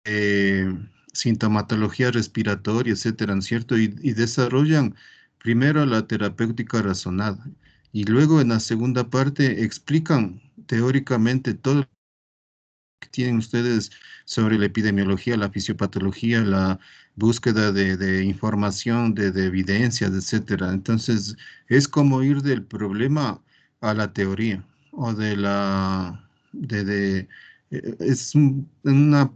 eh, sintomatología respiratoria, etcétera, ¿no es cierto? Y desarrollan primero la terapéutica razonada y luego en la segunda parte explican teóricamente todo lo que tienen ustedes sobre la epidemiología, la fisiopatología, la búsqueda de información, de evidencias, etcétera. Entonces, es como ir del problema a la teoría o es una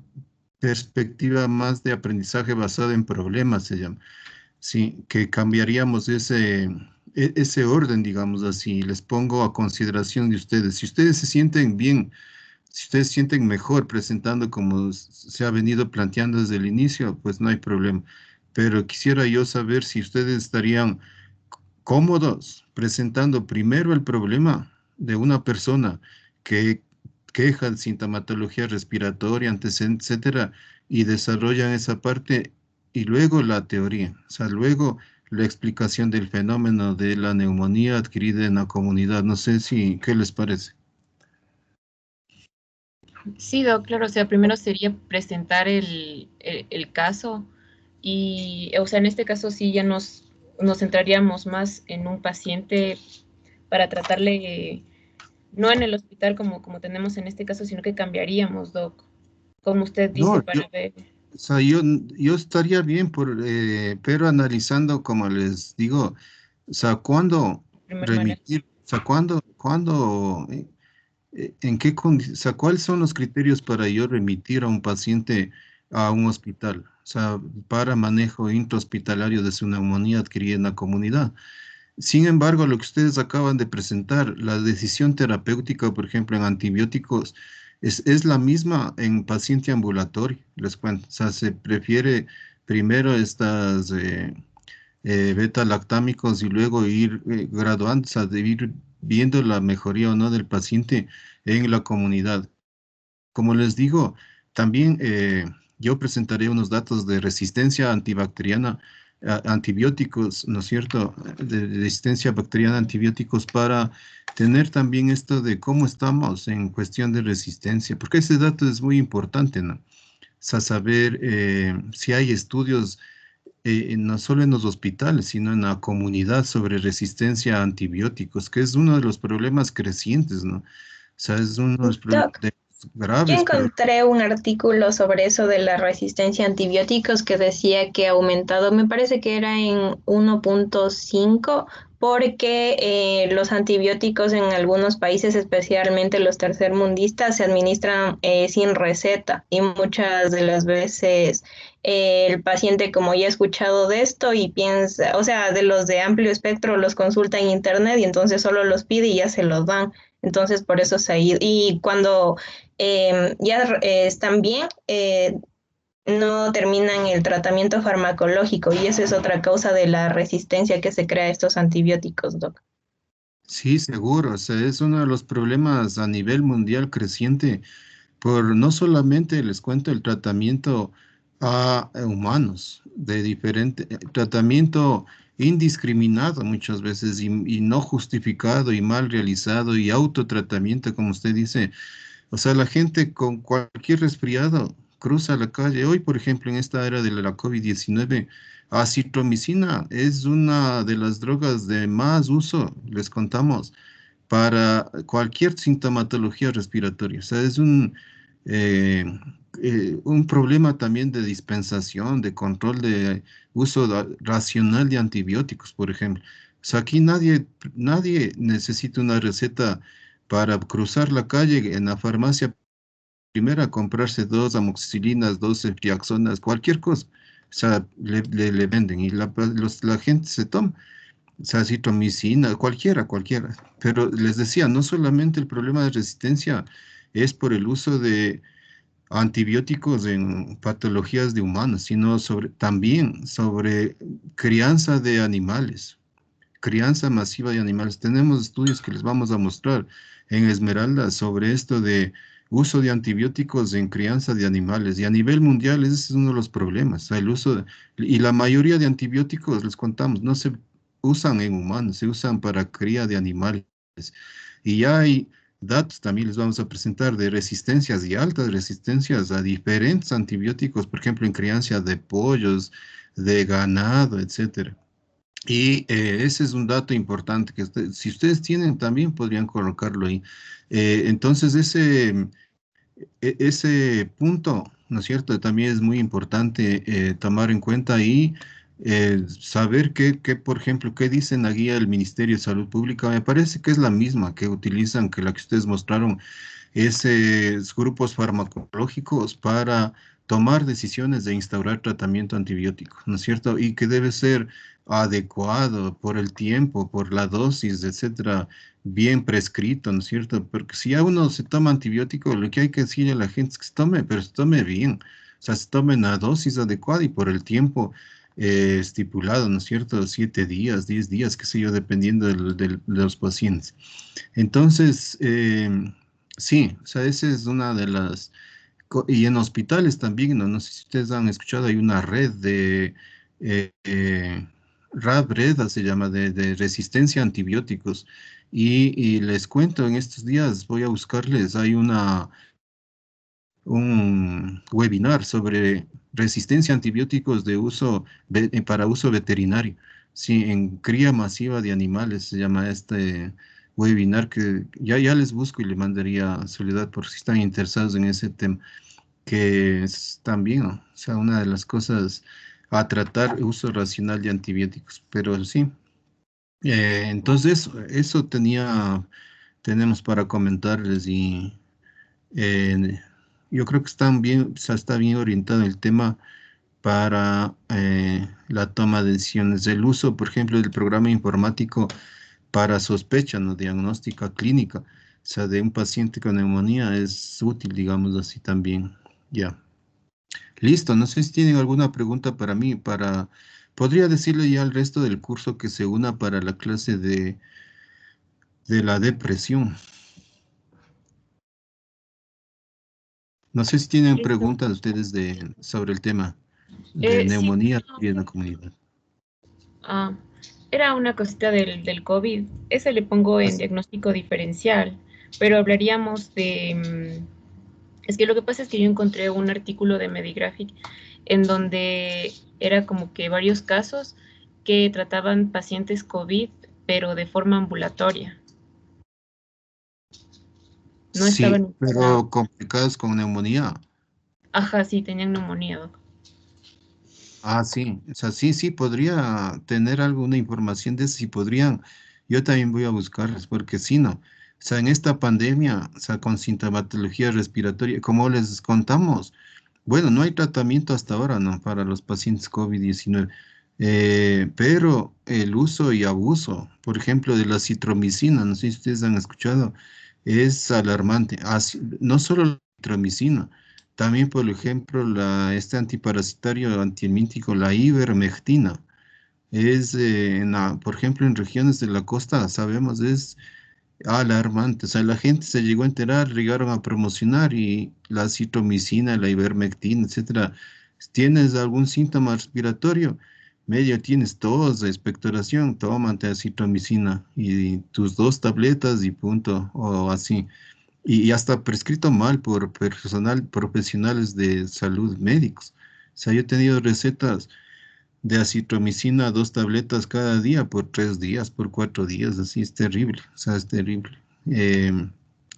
perspectiva más de aprendizaje basada en problemas, se llama. Sí, que cambiaríamos ese orden, digamos así. Les pongo a consideración de ustedes. Si ustedes se sienten bien, si ustedes se sienten mejor presentando como se ha venido planteando desde el inicio, pues no hay problema. Pero quisiera yo saber si ustedes estarían cómodos presentando primero el problema de una persona que queja de sintomatología respiratoria, antecedentes, etcétera, y desarrollan esa parte y luego la teoría, o sea, luego la explicación del fenómeno de la neumonía adquirida en la comunidad. No sé si, ¿qué les parece? Sí, Doc, claro, o sea, primero sería presentar el caso y, o sea, en este caso sí ya nos centraríamos más en un paciente para tratarle, no en el hospital como tenemos en este caso, sino que cambiaríamos, Doc, como usted dice, No, yo, para ver o sea, yo estaría bien pero analizando, como les digo, o sea, cuándo el primer manejo. remitir, o sea, cuándo, en qué o sea, cuáles son los criterios para yo remitir a un paciente a un hospital, o sea, para manejo intrahospitalario de su neumonía adquirida en la comunidad. Sin embargo, lo que ustedes acaban de presentar, la decisión terapéutica, por ejemplo, en antibióticos, es la misma en paciente ambulatorio, les cuento. O sea, se prefiere primero estas beta-lactámicos y luego ir graduando, o sea, de ir viendo la mejoría o no del paciente en la comunidad. Como les digo, también yo presentaré unos datos de resistencia antibacteriana a antibióticos, ¿no es cierto? De resistencia bacteriana a antibióticos para tener también esto de cómo estamos en cuestión de resistencia, porque ese dato es muy importante, ¿no? O sea, saber si hay estudios no solo en los hospitales, sino en la comunidad sobre resistencia a antibióticos, que es uno de los problemas crecientes, ¿no? O sea, es uno de los problemas Doc, yo graves, pero encontré un artículo sobre eso de la resistencia a antibióticos que decía que ha aumentado, me parece que era en 1.5, porque los antibióticos en algunos países, especialmente los tercermundistas, se administran sin receta y muchas de las veces el paciente, como ya ha escuchado de esto y piensa, o sea, de los de amplio espectro, los consulta en internet y entonces solo los pide y ya se los dan. Entonces, por eso se ha ido. Y cuando ya están bien, no terminan el tratamiento farmacológico y esa es otra causa de la resistencia que se crea a estos antibióticos, Doc. sí, seguro, o sea, es uno de los problemas a nivel mundial creciente por no solamente, les cuento, el tratamiento a humanos, de diferente tratamiento indiscriminado muchas veces y no justificado y mal realizado y autotratamiento, como usted dice. O sea, la gente con cualquier resfriado cruza la calle. Hoy, por ejemplo, en esta era de la COVID-19, acitromicina es una de las drogas de más uso, les contamos, para cualquier sintomatología respiratoria. O sea, es un problema también de dispensación, de control de uso racional de antibióticos, por ejemplo. O sea, aquí nadie necesita una receta para cruzar la calle en la farmacia primera a comprarse dos amoxicilinas, dos ceftriaxonas, cualquier cosa. O sea, le venden y la gente se toma. O sea, citromicina, cualquiera. Pero les decía, no solamente el problema de resistencia es por el uso de antibióticos en patologías de humanos, sino también sobre crianza de animales, crianza masiva de animales. Tenemos estudios que les vamos a mostrar en Esmeralda sobre esto de uso de antibióticos en crianza de animales. Y a nivel mundial ese es uno de los problemas. O sea, y la mayoría de antibióticos, les contamos, no se usan en humanos, se usan para cría de animales. Y ya hay datos también les vamos a presentar de resistencias y altas resistencias a diferentes antibióticos, por ejemplo, en crianza de pollos, de ganado, etcétera. Y ese es un dato importante que si ustedes tienen también podrían colocarlo ahí. Entonces ese punto, ¿no es cierto? También es muy importante tomar en cuenta y saber por ejemplo, qué dice en la guía del Ministerio de Salud Pública. Me parece que es la misma que utilizan que la que ustedes mostraron esos grupos farmacológicos para tomar decisiones de instaurar tratamiento antibiótico, ¿no es cierto? Y que debe ser adecuado por el tiempo, por la dosis, etcétera, bien prescrito, ¿no es cierto? Porque si a uno se toma antibiótico, lo que hay que decirle a la gente es que se tome, pero se tome bien, o sea, se tome en la dosis adecuada y por el tiempo estipulado, ¿no es cierto? 7 días, 10 días, qué sé yo, dependiendo de los pacientes. Entonces, sí, o sea, esa es una de las... Y en hospitales también, ¿no? No sé si ustedes han escuchado, hay una red de... eh, eh, RAB-RED se llama, de resistencia a antibióticos. Y les cuento, en estos días voy a buscarles, hay un webinar sobre resistencia a antibióticos para uso veterinario. Sí, en cría masiva de animales se llama este webinar que ya les busco y le mandaría a Soledad por si están interesados en ese tema, que es también, ¿no? O sea, una de las cosas a tratar, uso racional de antibióticos. Pero sí, entonces eso tenemos para comentarles y eh, yo creo que están bien, o sea, está bien orientado el tema para la toma de decisiones. El uso, por ejemplo, del programa informático para sospecha, no diagnóstica clínica, o sea, de un paciente con neumonía es útil, digamos así también. Ya. Listo, no sé si tienen alguna pregunta para mí, podría decirle ya al resto del curso que se una para la clase de la depresión. No sé si tienen Listo. preguntas ustedes sobre el tema de Sí, neumonía en la comunidad. ah, era una cosita del COVID. Ese le pongo en diagnóstico diferencial, pero hablaríamos de... Es que lo que pasa es que yo encontré un artículo de Medigraphic en donde era como que varios casos que trataban pacientes COVID, pero de forma ambulatoria. No Sí, estaban internados. pero complicados con neumonía. Ajá, sí, tenían neumonía, doc. Ah, sí, o sea, sí, podría tener alguna información de eso, sí podrían. Yo también voy a buscarles, porque sí, no. O sea, en esta pandemia, o sea, con sintomatología respiratoria, como les contamos, bueno, no hay tratamiento hasta ahora, ¿no? Para los pacientes COVID-19, pero el uso y abuso, por ejemplo, de la citromicina, no sé si ustedes han escuchado, es alarmante. No solo la citromicina, también, por ejemplo, este antiparasitario antihelmíntico, la ivermectina, por ejemplo, en regiones de la costa, sabemos, es alarmante. O sea, la gente se llegó a enterar, llegaron a promocionar y la citromicina, la ivermectina, etcétera. ¿Tienes algún síntoma respiratorio? Medio tienes tos, expectoración, tómate citromicina y tus 2 tabletas y punto, o así. Y hasta prescrito mal por profesionales de salud médicos. O sea, yo he tenido recetas de acitromicina, 2 tabletas cada día por 3 días, por 4 días, así es terrible, o sea, es terrible.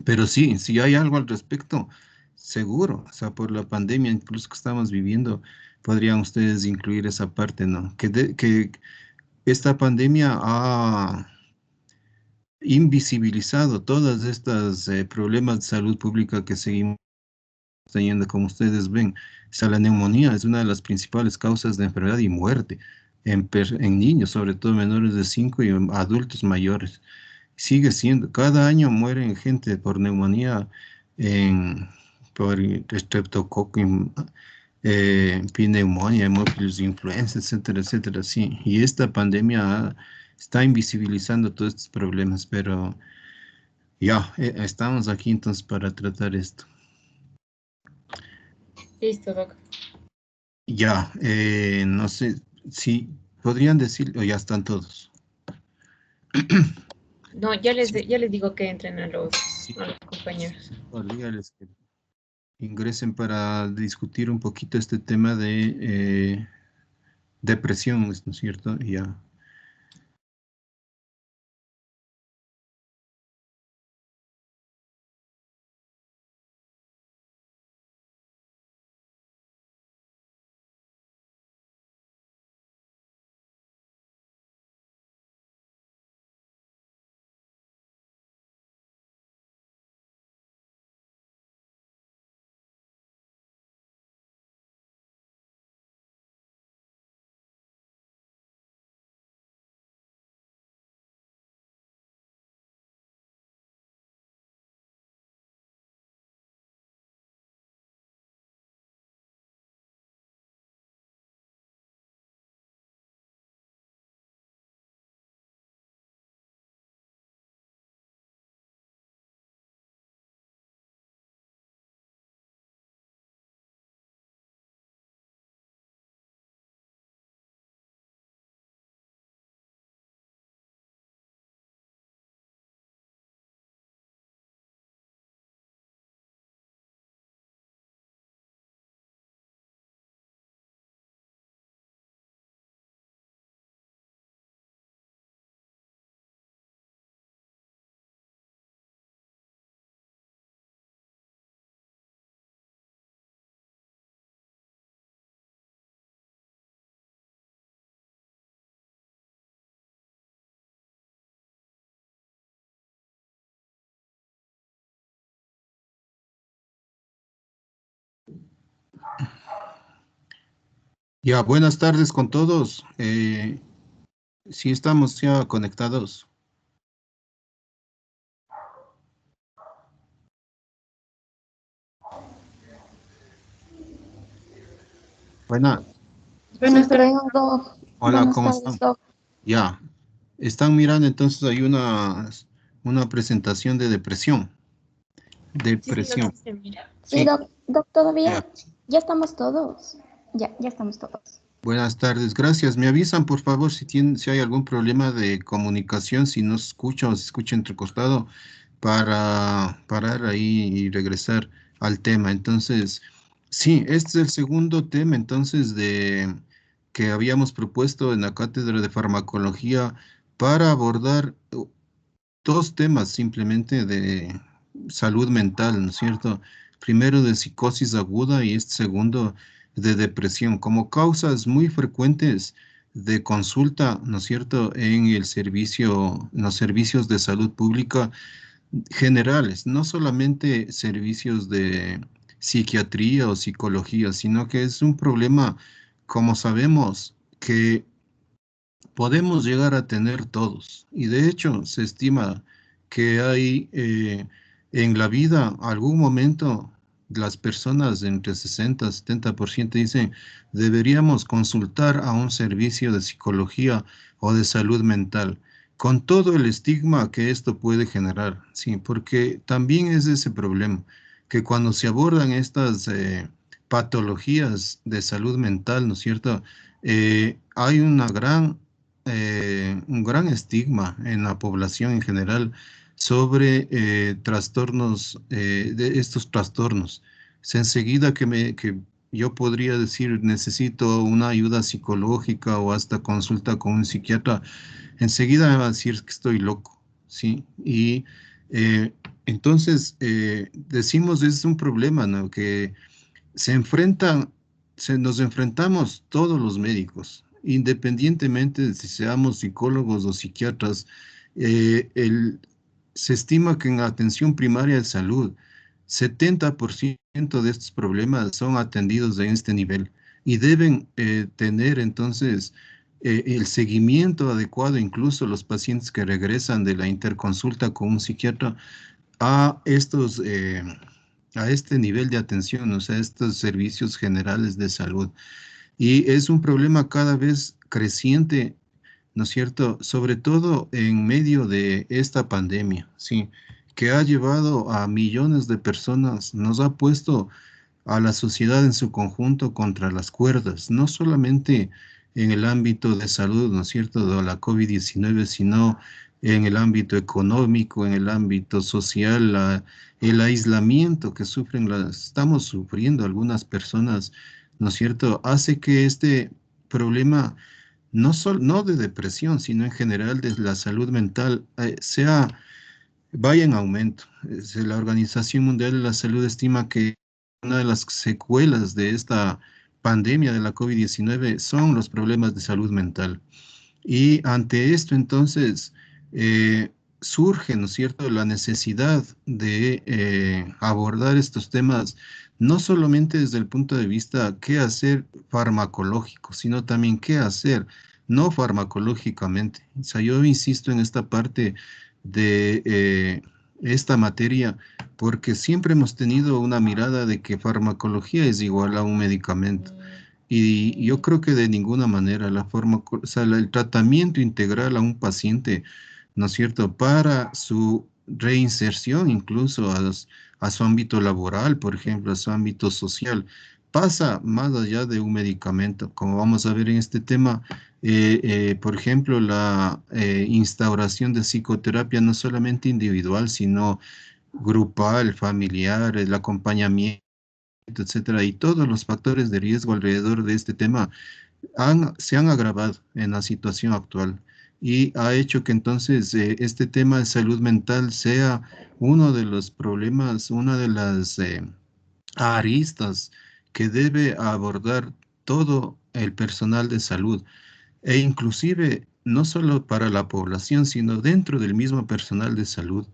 Pero sí, si hay algo al respecto, seguro, o sea, por la pandemia incluso que estamos viviendo, podrían ustedes incluir esa parte, ¿no? Que esta pandemia ha invisibilizado todas estas problemas de salud pública que seguimos teniendo, como ustedes ven. O sea, la neumonía es una de las principales causas de enfermedad y muerte en niños, sobre todo menores de 5 y en adultos mayores. Sigue siendo, cada año mueren gente por neumonía, por estreptococo, pneumonia, hemófilos influenza, etcétera, etcétera, sí. Y esta pandemia está invisibilizando todos estos problemas, pero ya, estamos aquí entonces para tratar esto. Listo, doc. Ya, no sé si podrían decir, o ya están todos. No, Sí, ya les digo que entren sí, a los compañeros. dígales que ingresen para discutir un poquito este tema de depresión, ¿no es cierto? Ya. Ya, buenas tardes con todos. Sí estamos ya conectados. Buena, Sí, creo, Doc. hola, Buenas ¿cómo tardes, están? Doc. Ya, están mirando entonces hay una presentación de depresión. Sí, sí, Depresión, sí se mira. Sí, sí, Doc, Doc, todavía. ya. Ya estamos todos. Ya estamos todos. Buenas tardes, gracias. Me avisan, por favor, si hay algún problema de comunicación, si no se escucha o se escucha entrecostado, para parar ahí y regresar al tema. Entonces, sí, este es el segundo tema, entonces, que habíamos propuesto en la cátedra de farmacología para abordar dos temas simplemente de salud mental, ¿no es cierto? Primero de psicosis aguda y este segundo de depresión, como causas muy frecuentes de consulta, ¿no es cierto?, en los servicios de salud pública generales, no solamente servicios de psiquiatría o psicología, sino que es un problema, como sabemos, que podemos llegar a tener todos. Y de hecho, se estima que hay en la vida algún momento las personas de entre 60 y 70% dicen deberíamos consultar a un servicio de psicología o de salud mental, con todo el estigma que esto puede generar, sí, porque también es ese problema, que cuando se abordan estas patologías de salud mental, ¿no es cierto? Hay un gran estigma en la población en general sobre trastornos, de estos trastornos. Es enseguida que yo podría decir necesito una ayuda psicológica o hasta consulta con un psiquiatra, enseguida me va a decir que estoy loco, ¿sí? Y eh, entonces decimos es un problema, ¿no? Que se enfrentan, nos enfrentamos todos los médicos, independientemente de si seamos psicólogos o psiquiatras. Se estima que en la atención primaria de salud, 70% de estos problemas son atendidos en este nivel y deben tener entonces el seguimiento adecuado, incluso los pacientes que regresan de la interconsulta con un psiquiatra a a este nivel de atención, o sea, estos servicios generales de salud. Y es un problema cada vez creciente, ¿no es cierto? Sobre todo en medio de esta pandemia, sí, que ha llevado a millones de personas, nos ha puesto a la sociedad en su conjunto contra las cuerdas, no solamente en el ámbito de salud, ¿no es cierto?, de la COVID-19, sino en el ámbito económico, en el ámbito social, el aislamiento que estamos sufriendo algunas personas, ¿no es cierto?, hace que este problema no de depresión, sino en general de la salud mental, vaya en aumento. La Organización Mundial de la Salud estima que una de las secuelas de esta pandemia de la COVID-19 son los problemas de salud mental. Y ante esto, entonces, surge, ¿no es cierto?, la necesidad de abordar estos temas, no solamente desde el punto de vista qué hacer farmacológico, sino también qué hacer no farmacológicamente. O sea, yo insisto en esta parte de esta materia porque siempre hemos tenido una mirada de que farmacología es igual a un medicamento. Y yo creo que de ninguna manera o sea, el tratamiento integral a un paciente, ¿no es cierto?, para su reinserción incluso a su ámbito laboral, por ejemplo, a su ámbito social, pasa más allá de un medicamento. Como vamos a ver en este tema, por ejemplo, la instauración de psicoterapia no solamente individual, sino grupal, familiar, el acompañamiento, etcétera, y todos los factores de riesgo alrededor de este tema se han agravado en la situación actual y ha hecho que entonces este tema de salud mental sea uno de los problemas, una de las aristas que debe abordar todo el personal de salud e inclusive no solo para la población, sino dentro del mismo personal de salud.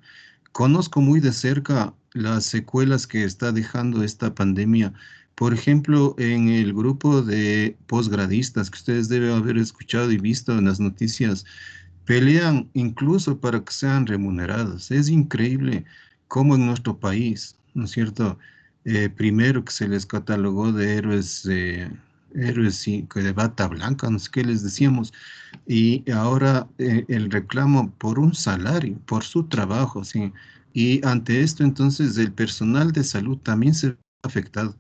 Conozco muy de cerca las secuelas que está dejando esta pandemia. Por ejemplo, en el grupo de posgradistas que ustedes deben haber escuchado y visto en las noticias, pelean incluso para que sean remunerados. Es increíble cómo en nuestro país, ¿no es cierto? Primero que se les catalogó de héroes sí, que de bata blanca, no sé qué les decíamos, y ahora el reclamo por un salario, por su trabajo, sí. Y ante esto, entonces, el personal de salud también se ve afectado.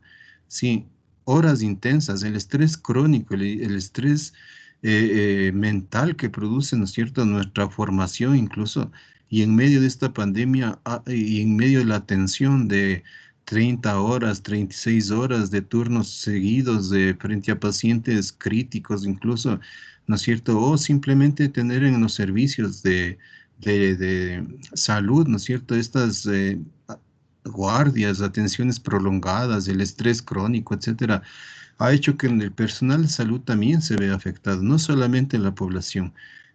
Sí, horas intensas, el estrés crónico, el estrés mental que produce, ¿no es cierto?, nuestra formación incluso, y en medio de esta pandemia, y en medio de la tensión de 30 horas, 36 horas de turnos seguidos frente a pacientes críticos incluso, ¿no es cierto? O simplemente tener en los servicios de salud, ¿no es cierto? Estas guardias, atenciones prolongadas, el estrés crónico, etcétera, ha hecho que en el personal de salud también se vea afectado, no solamente en la población,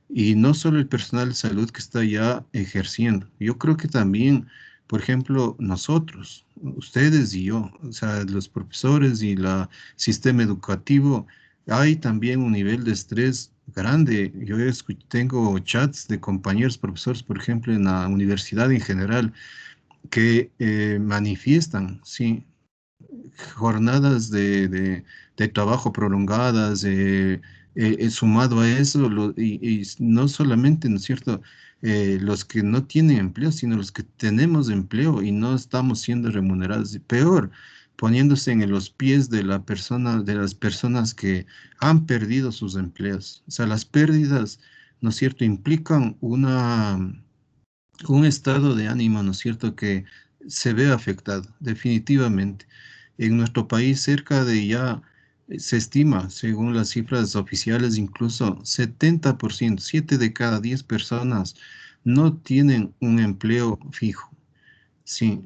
y no solo el personal de salud que está ya ejerciendo. Yo creo que también, por ejemplo, nosotros, ustedes y yo, o sea, los profesores y el sistema educativo, hay también un nivel de estrés grande. Tengo chats de compañeros profesores, por ejemplo, en la universidad en general, que manifiestan, sí, jornadas de trabajo prolongadas, sumado a eso, y no solamente, ¿no es cierto?, los que no tienen empleo, sino los que tenemos empleo y no estamos siendo remunerados. Y peor, poniéndose en los pies de de las personas que han perdido sus empleos. O sea, las pérdidas, ¿no es cierto?, implican un estado de ánimo, ¿no es cierto?, que se ve afectado, definitivamente. En nuestro país, cerca de ya, se estima, según las cifras oficiales, incluso 70%, 7 de cada 10 personas no tienen un empleo fijo. Sí,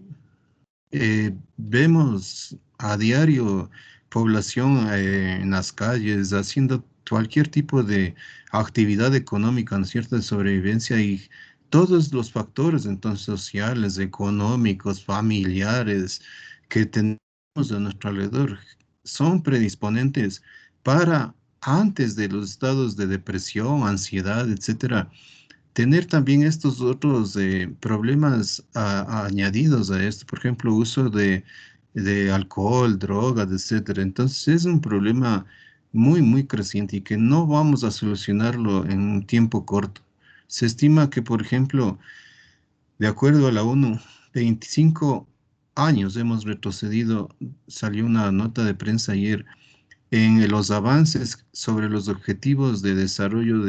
vemos a diario población en las calles haciendo cualquier tipo de actividad económica, ¿no es cierto?, de sobrevivencia y todos los factores entonces sociales, económicos, familiares que tenemos a nuestro alrededor son predisponentes para antes de los estados de depresión, ansiedad, etcétera, tener también estos otros problemas añadidos a esto, por ejemplo, uso de alcohol, drogas, etcétera. Entonces es un problema muy, muy creciente y que no vamos a solucionarlo en un tiempo corto. Se estima que, por ejemplo, de acuerdo a la ONU, 25 años hemos retrocedido, salió una nota de prensa ayer, en los avances sobre los objetivos de desarrollo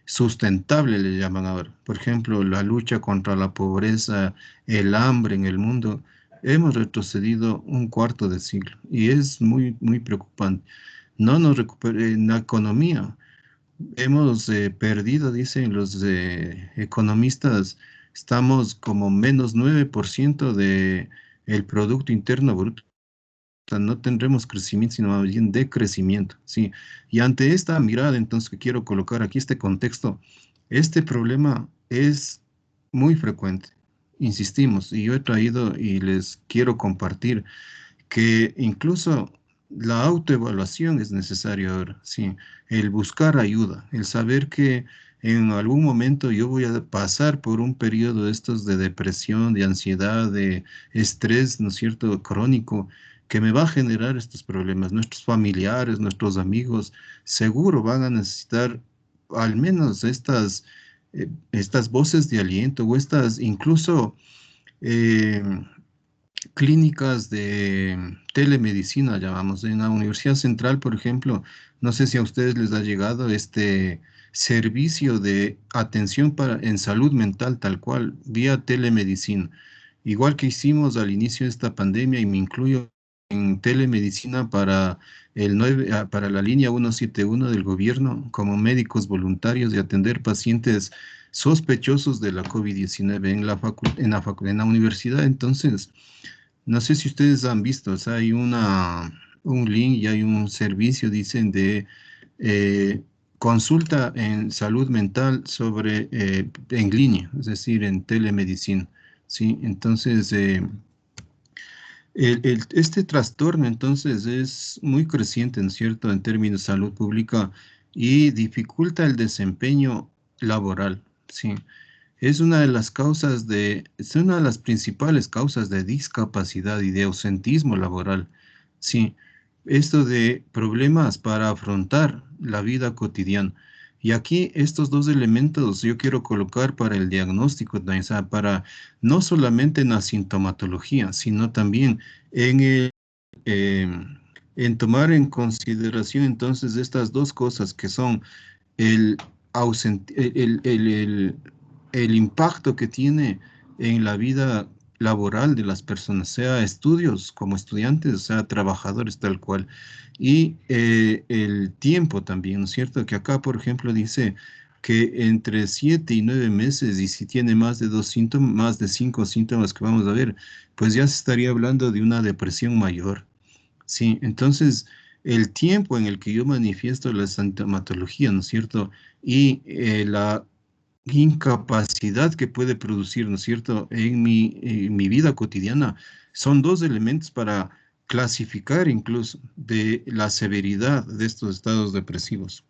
sustentable, le llaman ahora. Por ejemplo, la lucha contra la pobreza, el hambre en el mundo, hemos retrocedido un cuarto de siglo y es muy, muy preocupante. No nos recuperamos en la economía. Hemos perdido, dicen los economistas, estamos como menos 9% de el Producto Interno Bruto. O sea, no tendremos crecimiento, sino más bien decrecimiento, ¿sí? Y ante esta mirada, entonces, que quiero colocar aquí este contexto, este problema es muy frecuente, insistimos, y yo he traído y les quiero compartir que incluso la autoevaluación es necesaria ahora, sí, el buscar ayuda, el saber que en algún momento yo voy a pasar por un periodo de estos de depresión, de ansiedad, de estrés, ¿no es cierto?, crónico, que me va a generar estos problemas. Nuestros familiares, nuestros amigos, seguro van a necesitar al menos estas voces de aliento o estas incluso... eh, clínicas de telemedicina, llamamos. En la Universidad Central, por ejemplo, no sé si a ustedes les ha llegado este servicio de atención en salud mental tal cual, vía telemedicina. Igual que hicimos al inicio de esta pandemia, y me incluyo en telemedicina para para la línea 171 del gobierno, como médicos voluntarios de atender pacientes sospechosos de la COVID-19 en en la universidad. Entonces, no sé si ustedes han visto, o sea, hay un link y hay un servicio, dicen, de eh, consulta en salud mental en línea, es decir, en telemedicina, ¿sí? Entonces, este trastorno, entonces, es muy creciente, ¿no es cierto?, en términos de salud pública y dificulta el desempeño laboral, ¿sí? Es una de las principales causas de discapacidad y de ausentismo laboral. Sí, esto de problemas para afrontar la vida cotidiana. Y aquí estos dos elementos yo quiero colocar para el diagnóstico, también, o sea, para no solamente en la sintomatología, sino también en em, en tomar en consideración entonces estas dos cosas que son el, el impacto que tiene en la vida laboral de las personas, sea estudios como estudiantes, sea trabajadores tal cual, y el tiempo también, ¿no es cierto? Que acá, por ejemplo, dice que entre 7 y 9 meses, y si tiene más de 2 síntomas, más de 5 síntomas que vamos a ver, pues ya se estaría hablando de una depresión mayor. Sí, entonces el tiempo en el que yo manifiesto la sintomatología, ¿no es cierto? Y la incapacidad que puede producir, ¿no es cierto?, en mi vida cotidiana, son dos elementos para clasificar incluso de la severidad de estos estados depresivos.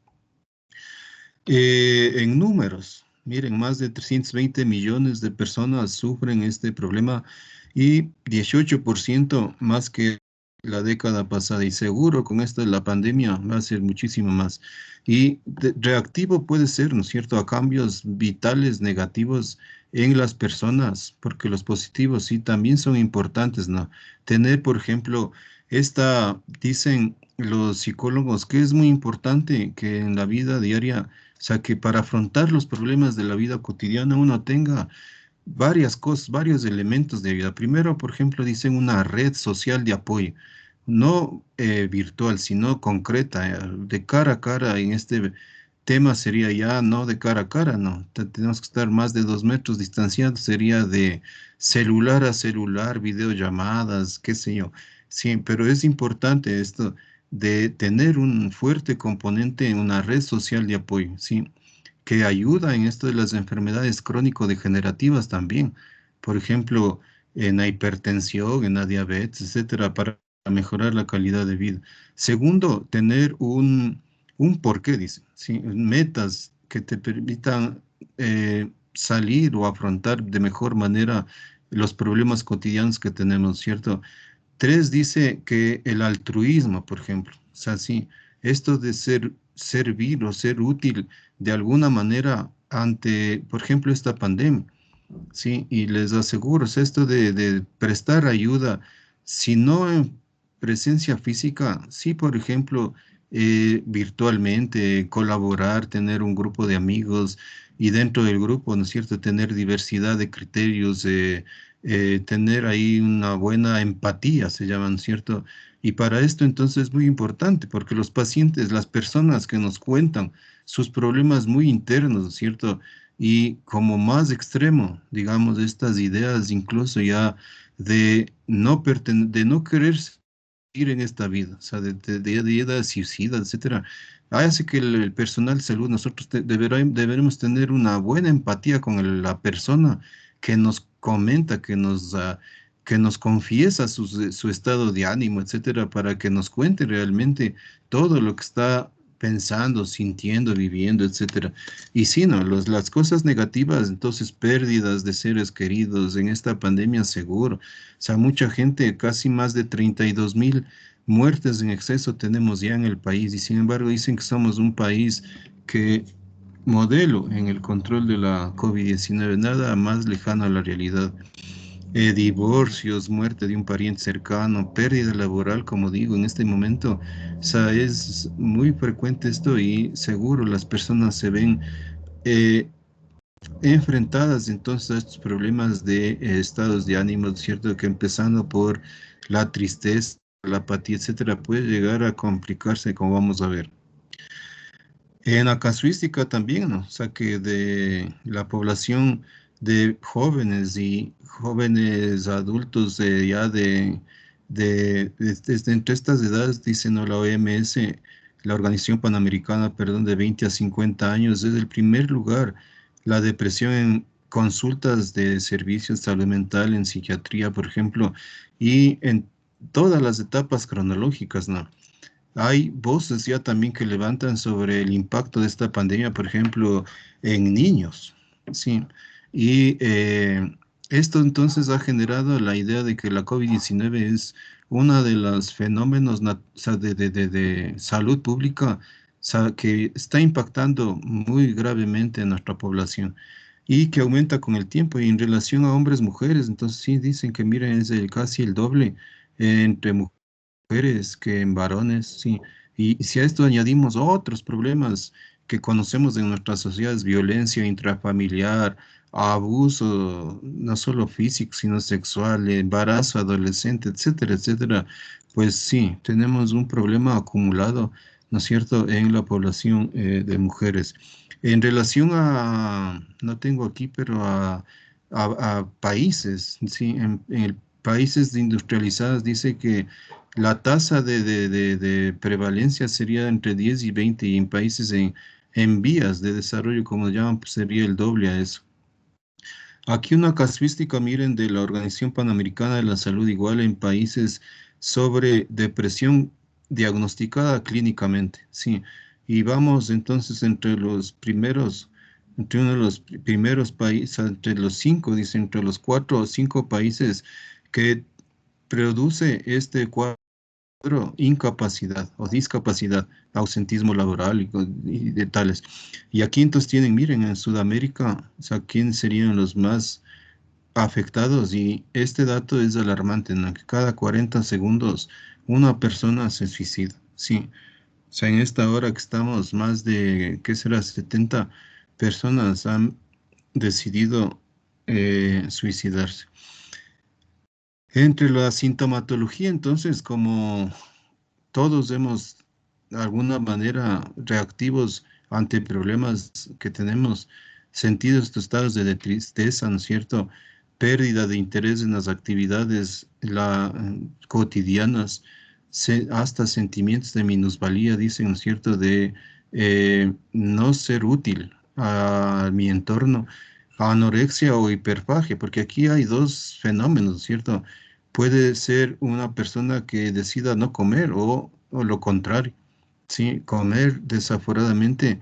En números, miren, más de 320 millones de personas sufren este problema y 18% más que la década pasada. Y seguro con esto de la pandemia va a ser muchísimo más. Y reactivo puede ser, ¿no es cierto?, a cambios vitales negativos en las personas, porque los positivos sí también son importantes, ¿no? Tener, por ejemplo, dicen los psicólogos que es muy importante que en la vida diaria, o sea, que para afrontar los problemas de la vida cotidiana uno tenga varias cosas, varios elementos de vida. Primero, por ejemplo, dicen una red social de apoyo, no virtual, sino concreta, de cara a cara. En este tema sería ya no de cara a cara, no. Tenemos que estar más de 2 metros distanciados, sería de celular a celular, videollamadas, qué sé yo. Sí, pero es importante esto de tener un fuerte componente en una red social de apoyo, ¿sí? Que ayuda en esto de las enfermedades crónico-degenerativas también. Por ejemplo, en la hipertensión, en la diabetes, etcétera, para mejorar la calidad de vida. Segundo, tener un porqué, dice, ¿sí? Metas que te permitan salir o afrontar de mejor manera los problemas cotidianos que tenemos, ¿cierto? Tres dice que el altruismo, por ejemplo, o sea, sí, esto de servir o ser útil de alguna manera ante, por ejemplo, esta pandemia, sí, y les aseguro, o sea, esto de prestar ayuda, si no en presencia física, sí, por ejemplo, virtualmente, colaborar, tener un grupo de amigos y dentro del grupo, ¿no es cierto?, tener diversidad de criterios, tener ahí una buena empatía, se llaman, ¿cierto? Y para esto entonces es muy importante porque los pacientes, las personas que nos cuentan sus problemas muy internos, ¿no es cierto? Y como más extremo, digamos, de estas ideas incluso ya de no querer ir en esta vida, o sea, de ideas suicidas, etcétera. Hace que el personal de salud, nosotros deberemos tener una buena empatía con la persona que nos comenta, que nos confiesa su estado de ánimo, etcétera, para que nos cuente realmente todo lo que está pensando, sintiendo, viviendo, etcétera. Y sí, ¿no? Las cosas negativas, entonces pérdidas de seres queridos en esta pandemia, seguro. O sea, mucha gente, casi más de 32.000 muertes en exceso tenemos ya en el país y sin embargo dicen que somos un país que modelo en el control de la COVID-19, nada más lejano a la realidad. Divorcios, muerte de un pariente cercano, pérdida laboral, como digo, en este momento, o sea, es muy frecuente esto y seguro las personas se ven eh, enfrentadas entonces a estos problemas de estados de ánimo, ¿cierto? Que empezando por la tristeza, la apatía, etcétera, puede llegar a complicarse, como vamos a ver. En la casuística también, ¿no? O sea, que de la población de jóvenes y jóvenes adultos desde entre estas edades, dice, ¿no? La OMS, la Organización Panamericana, perdón, de 20 a 50 años, es el primer lugar. La depresión en consultas de servicios de salud mental, en psiquiatría, por ejemplo, y en todas las etapas cronológicas, ¿no? Hay voces ya también que levantan sobre el impacto de esta pandemia, por ejemplo, en niños, ¿sí? Y esto entonces ha generado la idea de que la COVID-19 es uno de los fenómenos o sea, de salud pública, o sea, que está impactando muy gravemente a nuestra población y que aumenta con el tiempo. Y en relación a hombres, mujeres, entonces sí dicen que miren, es casi el doble entre mujeres que en varones, sí. Y si a esto añadimos otros problemas que conocemos en nuestras sociedades, violencia intrafamiliar, abuso, no solo físico, sino sexual, embarazo adolescente, etcétera, etcétera, pues sí, tenemos un problema acumulado, ¿no es cierto?, en la población de mujeres. En relación a, no tengo aquí, pero a países, sí, en países industrializados dice que la tasa de prevalencia sería entre 10 y 20 y en países en vías de desarrollo, como llaman, pues sería el doble a eso. Aquí una casuística, miren, de la Organización Panamericana de la Salud, igual en países sobre depresión diagnosticada clínicamente, sí. Y vamos entonces entre uno de los primeros países, entre los cinco, dice, entre los 4 o 5 países que produce este cuadro incapacidad o discapacidad, ausentismo laboral y de tales. Y aquí entonces tienen, miren, en Sudamérica, o sea, ¿quiénes serían los más afectados? Y este dato es alarmante, ¿no? Que cada 40 segundos una persona se suicida, sí. O sea, en esta hora que estamos, más de, ¿qué será? 70 personas han decidido suicidarse. Entre la sintomatología, entonces, como todos hemos, de alguna manera, reactivos ante problemas que tenemos, sentido estos estados de tristeza, ¿no es cierto? Pérdida de interés en las actividades cotidianas, hasta sentimientos de minusvalía, dicen, ¿no es cierto?, de no ser útil a mi entorno, anorexia o hiperfagia, porque aquí hay dos fenómenos, ¿cierto? Puede ser una persona que decida no comer o lo contrario, ¿sí? Comer desaforadamente.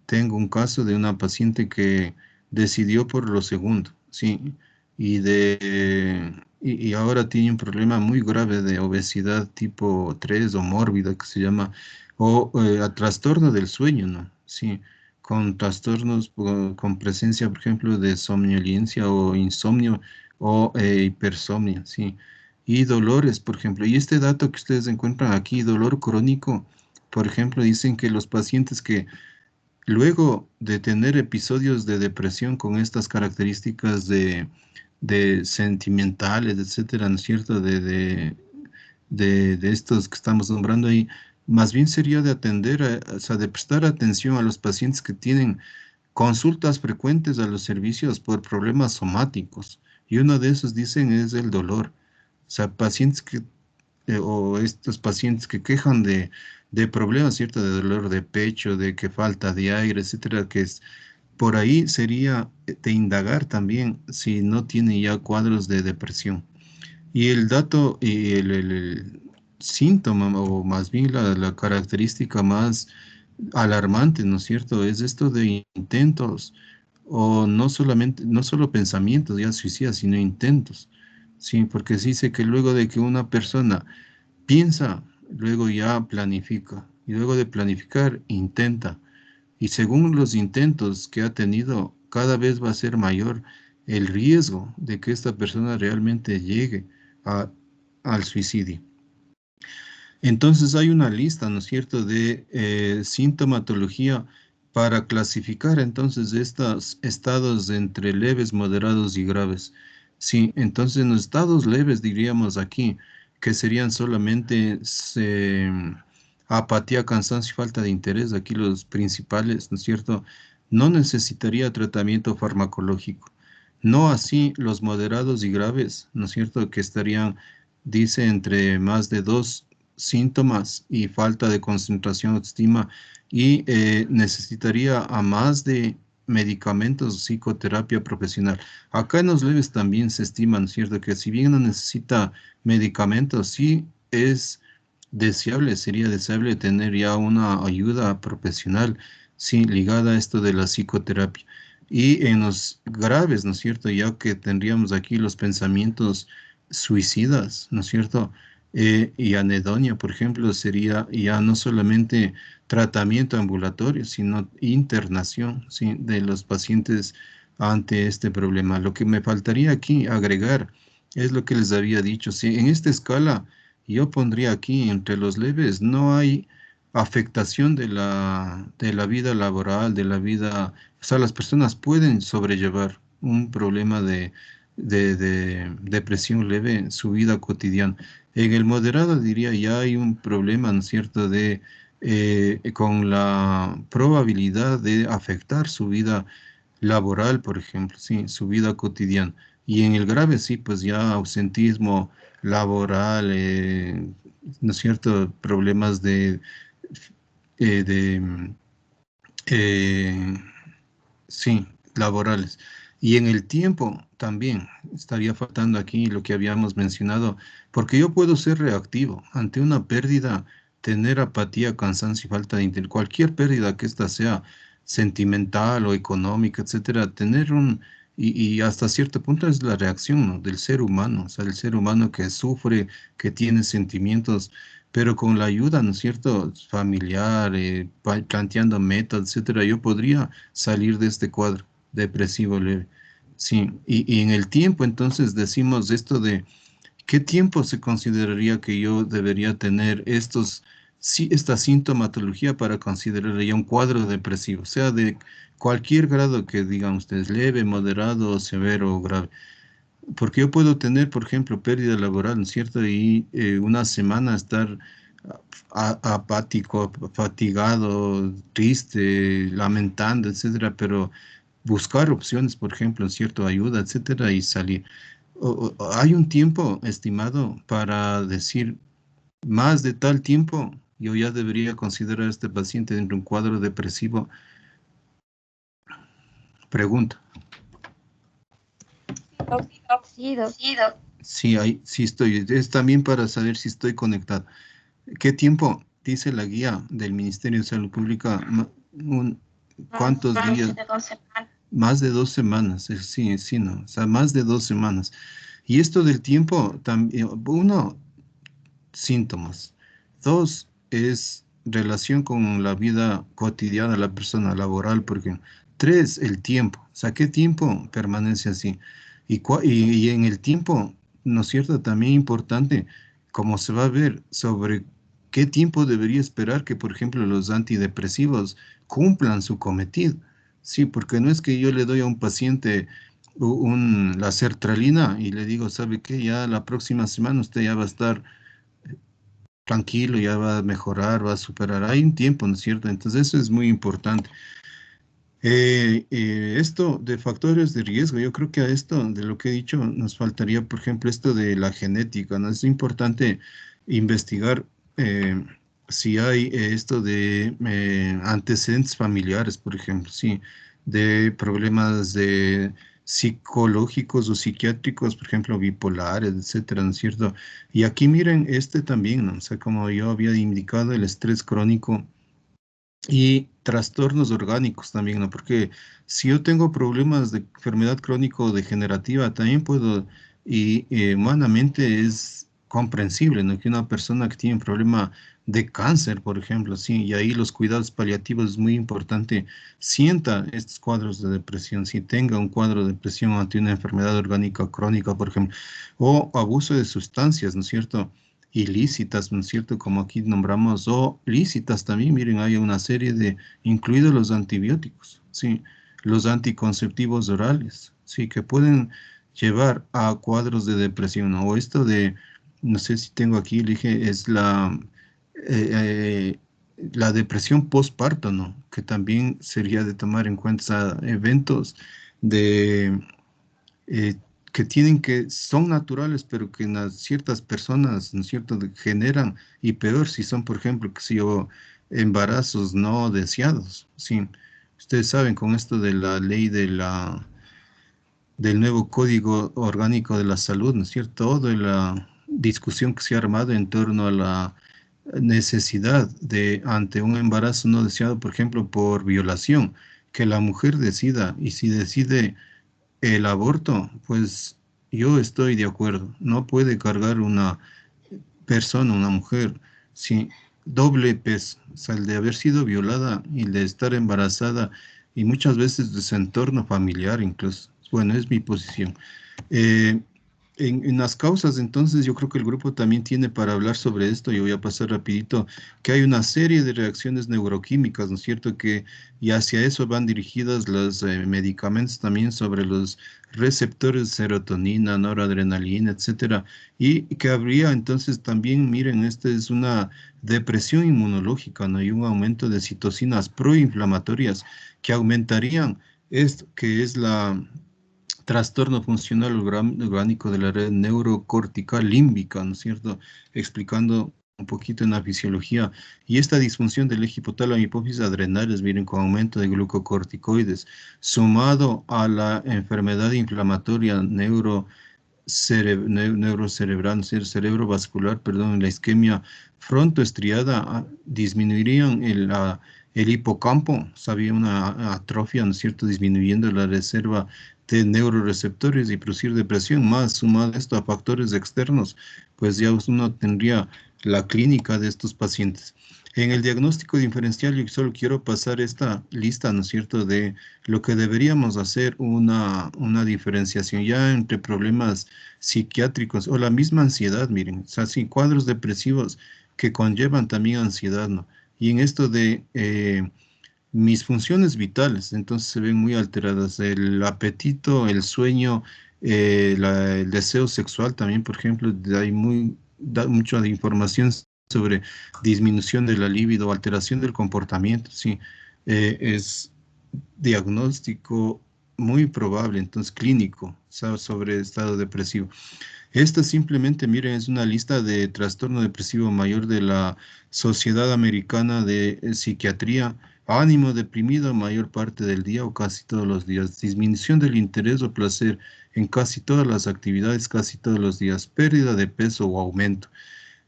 Tengo un caso de una paciente que decidió por lo segundo, ¿sí? Y ahora tiene un problema muy grave de obesidad tipo 3 o mórbida que se llama, o a trastorno del sueño, ¿no? Sí, con trastornos con presencia, por ejemplo, de somnolencia o insomnio o hipersomnia, ¿sí? Y dolores, por ejemplo. Y este dato que ustedes encuentran aquí, dolor crónico, Por ejemplo, dicen que los pacientes que luego de tener episodios de depresión con estas características de sentimentales, etcétera, ¿no es cierto? De estos que estamos nombrando ahí, más bien sería de atender, o sea, de prestar atención a los pacientes que tienen consultas frecuentes a los servicios por problemas somáticos. Y uno de esos, dicen, es el dolor. O sea, pacientes que o estos pacientes que quejan de problemas, ¿cierto? De dolor de pecho, de que falta de aire, etcétera, que es, por ahí sería de indagar también si no tiene ya cuadros de depresión. Y el dato y el síntoma, o más bien la característica más alarmante, ¿no es cierto? Es esto de intentos, o no solamente, no solo pensamientos ya suicidas, sino intentos. Sí, porque se dice que luego de que una persona piensa, luego ya planifica, y luego de planificar, intenta. Y según los intentos que ha tenido, cada vez va a ser mayor el riesgo de que esta persona realmente llegue a- al suicidio. Entonces hay una lista, ¿no es cierto?, de sintomatología para clasificar entonces estos estados entre leves, moderados y graves. Sí, entonces en los estados leves diríamos aquí que serían solamente apatía, cansancio y falta de interés, aquí los principales, ¿no es cierto? No necesitaría tratamiento farmacológico. No así los moderados y graves, ¿no es cierto?, que estarían, dice, entre más de dos síntomas y falta de concentración, autoestima, y necesitaría a más de medicamentos, psicoterapia profesional. Acá en los leves también se estima, ¿no es cierto?, que si bien no necesita medicamentos, sí es deseable, sería deseable tener ya una ayuda profesional, sí, ligada a esto de la psicoterapia. Y en los graves, ¿no es cierto?, ya que tendríamos aquí los pensamientos suicidas, ¿no es cierto?, y anedonia, por ejemplo, sería ya no solamente tratamiento ambulatorio, sino internación, ¿sí?, de los pacientes ante este problema. Lo que me faltaría aquí agregar es lo que les había dicho. Si en esta escala yo pondría aquí entre los leves, no hay afectación de la vida laboral, de la vida, o sea, las personas pueden sobrellevar un problema de depresión leve en su vida cotidiana. En el moderado diría ya hay un problema, ¿no es cierto?, con la probabilidad de afectar su vida laboral, por ejemplo, sí, su vida cotidiana. Y en el grave, sí, pues ya ausentismo laboral, ¿no es cierto?, problemas eh, de, mm, eh, sí, laborales. Y en el tiempo también estaría faltando aquí lo que habíamos mencionado, porque yo puedo ser reactivo ante una pérdida, tener apatía, cansancio y falta de interés, cualquier pérdida que ésta sea sentimental o económica, etcétera, y hasta cierto punto es la reacción, ¿no?, del ser humano, o sea, el ser humano que sufre, que tiene sentimientos, pero con la ayuda, ¿no es cierto?, familiar, planteando metas, etcétera, yo podría salir de este cuadro depresivo leve. Sí, y en el tiempo entonces decimos esto de qué tiempo se consideraría que yo debería tener esta sintomatología para considerar ya un cuadro depresivo, sea de cualquier grado que digan ustedes, leve, moderado, severo o grave. Porque yo puedo tener, por ejemplo, pérdida laboral, ¿no es cierto? Y una semana estar apático, fatigado, triste, lamentando, etcétera, pero buscar opciones, por ejemplo, cierto, ayuda, etcétera, y salir. Hay un tiempo estimado para decir más de tal tiempo, yo ya debería considerar a este paciente dentro de un cuadro depresivo. Pregunta. Sí, doc. Sí, sí estoy. Es también para saber si estoy conectado. ¿Qué tiempo dice la guía del Ministerio de Salud Pública? ¿Cuántos días? Más de 2 semanas. Sí, sí, no. O sea, más de 2 semanas. Y esto del tiempo, también, uno, síntomas. Dos, es relación con la vida cotidiana de la persona laboral, porque tres, el tiempo. O sea, ¿qué tiempo permanece así? Y en el tiempo, ¿no es cierto? También importante, como se va a ver sobre ¿Qué tiempo debería esperar que, por ejemplo, los antidepresivos cumplan su cometido? Sí, porque no es que yo le doy a un paciente la sertralina y le digo, ¿sabe qué? Ya la próxima semana usted ya va a estar tranquilo, ya va a mejorar, va a superar. Hay un tiempo, ¿no es cierto? Entonces eso es muy importante. Esto de factores de riesgo, yo creo que a esto, de lo que he dicho, nos faltaría, por ejemplo, esto de la genética, ¿no? Es importante investigar si hay esto de antecedentes familiares, por ejemplo, sí, de problemas de psicológicos o psiquiátricos, por ejemplo, bipolares, etcétera, ¿no es cierto? Y aquí miren, este también, ¿no? O sea, como yo había indicado, el estrés crónico y trastornos orgánicos también, ¿no? Porque si yo tengo problemas de enfermedad crónico-degenerativa, también puedo, y humanamente es comprensible, ¿no? Que una persona que tiene un problema de cáncer, por ejemplo, sí, y ahí los cuidados paliativos es muy importante, sienta estos cuadros de depresión, si tenga un cuadro de depresión ante una enfermedad orgánica crónica, por ejemplo, o abuso de sustancias, ¿no es cierto? Ilícitas, ¿no es cierto? Como aquí nombramos, o lícitas también, miren, hay una serie de, incluidos los antibióticos, sí, los anticonceptivos orales, sí, que pueden llevar a cuadros de depresión, ¿no? O esto de, no sé si tengo aquí, dije, es la depresión postparto, ¿no? Que también sería de tomar en cuenta eventos de eh, que tienen que, son naturales, pero que en ciertas personas, ¿no es cierto?, generan, y peor si son, por ejemplo, que si yo, embarazos no deseados, sí. Ustedes saben, con esto de la ley del nuevo Código Orgánico de la Salud, ¿no es cierto?, toda la discusión que se ha armado en torno a la necesidad de, ante un embarazo no deseado, por ejemplo, por violación, que la mujer decida, y si decide el aborto, pues yo estoy de acuerdo. No puede cargar una persona, una mujer, sin doble peso, o sea, el de haber sido violada y el de estar embarazada y muchas veces de su entorno familiar incluso. Bueno, es mi posición. Eh, en las causas, entonces, yo creo que el grupo también tiene para hablar sobre esto, y voy a pasar rapidito, que hay una serie de reacciones neuroquímicas, ¿no es cierto? Que y hacia eso van dirigidas los medicamentos también sobre los receptores de serotonina, noradrenalina, etcétera, y que habría entonces también, miren, esta es una depresión inmunológica, ¿no? Y un aumento de citocinas proinflamatorias que aumentarían esto, que es la trastorno funcional orgánico de la red neurocortical límbica, ¿no es cierto? Explicando un poquito en la fisiología. Y esta disfunción del eje hipotálamo y hipófisis adrenales, miren, con aumento de glucocorticoides, sumado a la enfermedad inflamatoria neurocerebral, cerebrovascular, perdón, la isquemia frontoestriada, disminuirían el hipocampo, había una atrofia, ¿no es cierto?, disminuyendo la reserva de neuroreceptores y producir depresión, más sumado esto a factores externos, pues ya uno tendría la clínica de estos pacientes. En el diagnóstico diferencial, yo solo quiero pasar esta lista, ¿no es cierto?, de lo que deberíamos hacer, una diferenciación ya entre problemas psiquiátricos o la misma ansiedad, miren, o sea, sí, cuadros depresivos que conllevan también ansiedad, ¿no? Y en esto de mis funciones vitales, entonces se ven muy alteradas, el apetito, el sueño, el deseo sexual también, por ejemplo, hay da mucha información sobre disminución de la libido, alteración del comportamiento, sí, es diagnóstico muy probable, entonces clínico, sobre estado depresivo. Esta simplemente, miren, es una lista de trastorno depresivo mayor de la Sociedad Americana de Psiquiatría. Ánimo deprimido mayor parte del día o casi todos los días. Disminución del interés o placer en casi todas las actividades, casi todos los días. Pérdida de peso o aumento.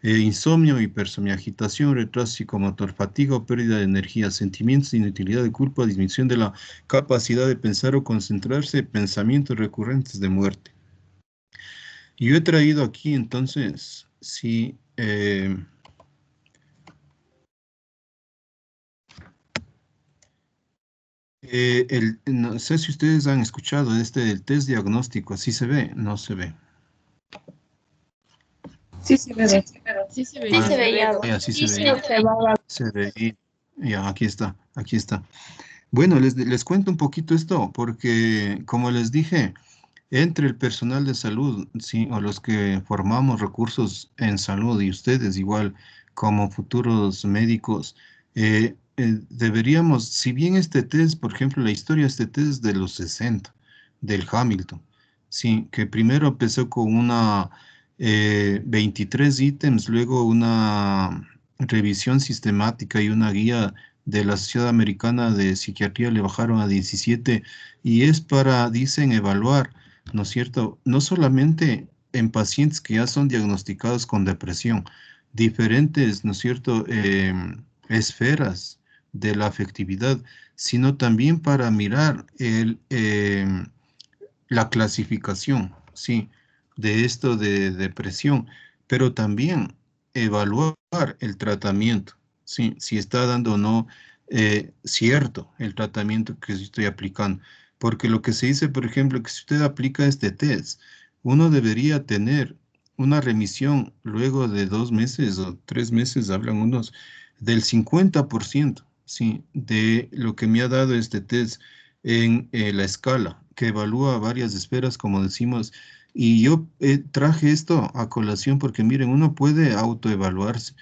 Insomnio, hipersomnia, agitación, retraso psicomotor, fatiga o pérdida de energía, sentimientos de inutilidad, de culpa, disminución de la capacidad de pensar o concentrarse, pensamientos recurrentes de muerte. Y yo he traído aquí entonces, sí, no sé si ustedes han escuchado del test diagnóstico, ¿así se ve? No se ve. Sí, sí, bebé. Sí se Sí veía. se veía. Ya, sí se Sí veía. observaba. Se veía. Ya, aquí está, aquí está. Bueno, les cuento un poquito esto, porque como les dije, entre el personal de salud, sí, o los que formamos recursos en salud y ustedes igual como futuros médicos, deberíamos, si bien este test, por ejemplo, la historia de este test es de los 60, del Hamilton, sí, que primero empezó con una 23 ítems, luego una revisión sistemática y una guía de la Sociedad Americana de Psiquiatría le bajaron a 17 y es para, dicen, evaluar, ¿no es cierto? No solamente en pacientes que ya son diagnosticados con depresión, diferentes, ¿no es cierto?, esferas de la afectividad, sino también para mirar la clasificación, sí, de esto de depresión, pero también evaluar el tratamiento, sí, si está dando o no cierto el tratamiento que estoy aplicando. Porque lo que se dice, por ejemplo, que si usted aplica este test, uno debería tener una remisión luego de 2 meses o 3 meses, hablan unos, del 50%, sí, de lo que me ha dado este test en la escala, que evalúa varias esferas, como decimos, y yo traje esto a colación porque miren, uno puede autoevaluarse.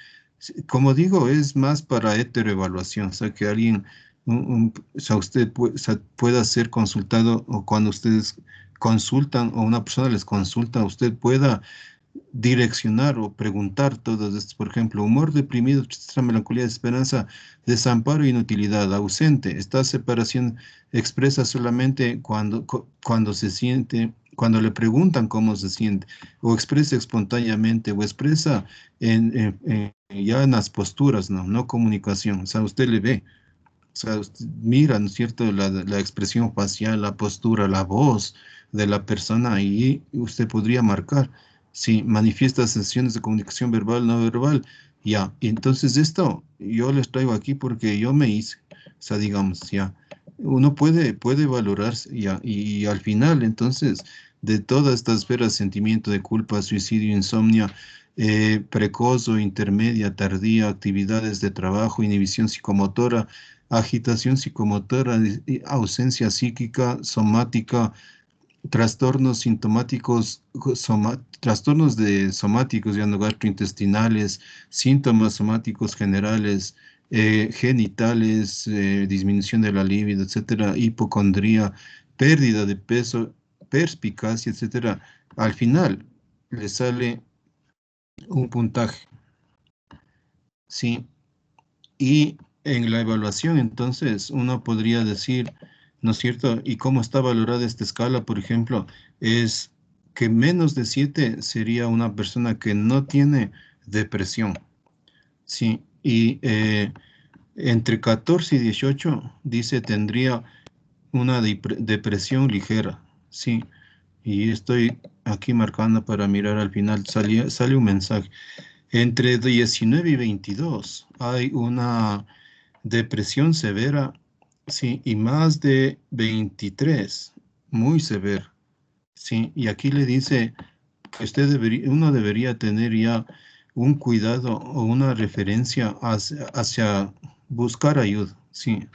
Como digo, es más para heteroevaluación, o sea, que alguien, o sea, usted o sea, pueda ser consultado o cuando ustedes consultan o una persona les consulta, usted pueda direccionar o preguntar todos estos, por ejemplo, humor deprimido, tristeza, melancolía, esperanza, desamparo e inutilidad, ausente. Esta separación expresa solamente cuando se siente, cuando le preguntan cómo se siente, o expresa espontáneamente, o expresa ya en las posturas, ¿no? No comunicación. O sea, usted le ve. O sea, usted mira, ¿no es cierto?, la expresión facial, la postura, la voz de la persona y usted podría marcar si manifiesta sensaciones de comunicación verbal, no verbal, ya. Y entonces esto yo les traigo aquí porque yo me hice, o sea, digamos, ya. Uno puede valorarse, ya. Y al final, entonces, de todas estas esferas, sentimiento de culpa, suicidio, insomnia, precoz o intermedia, tardía, actividades de trabajo, inhibición psicomotora, agitación psicomotora, ausencia psíquica, somática, trastornos sintomáticos, trastornos de somáticos, ya no gastrointestinales, síntomas somáticos generales, genitales, disminución de la libido, etcétera, hipocondría, pérdida de peso, perspicacia, etcétera. Al final le sale un puntaje, ¿sí? Y en la evaluación, entonces, uno podría decir, ¿no es cierto? ¿Y cómo está valorada esta escala? Por ejemplo, es que menos de 7 sería una persona que no tiene depresión, ¿sí? Y entre 14 y 18, dice, tendría una depresión ligera, ¿sí? Y estoy aquí marcando para mirar al final, sale un mensaje. Entre 19 y 22 hay una depresión severa, sí, y más de 23, muy severa, sí. Y aquí le dice que uno debería tener ya un cuidado o una referencia hacia buscar ayuda, sí,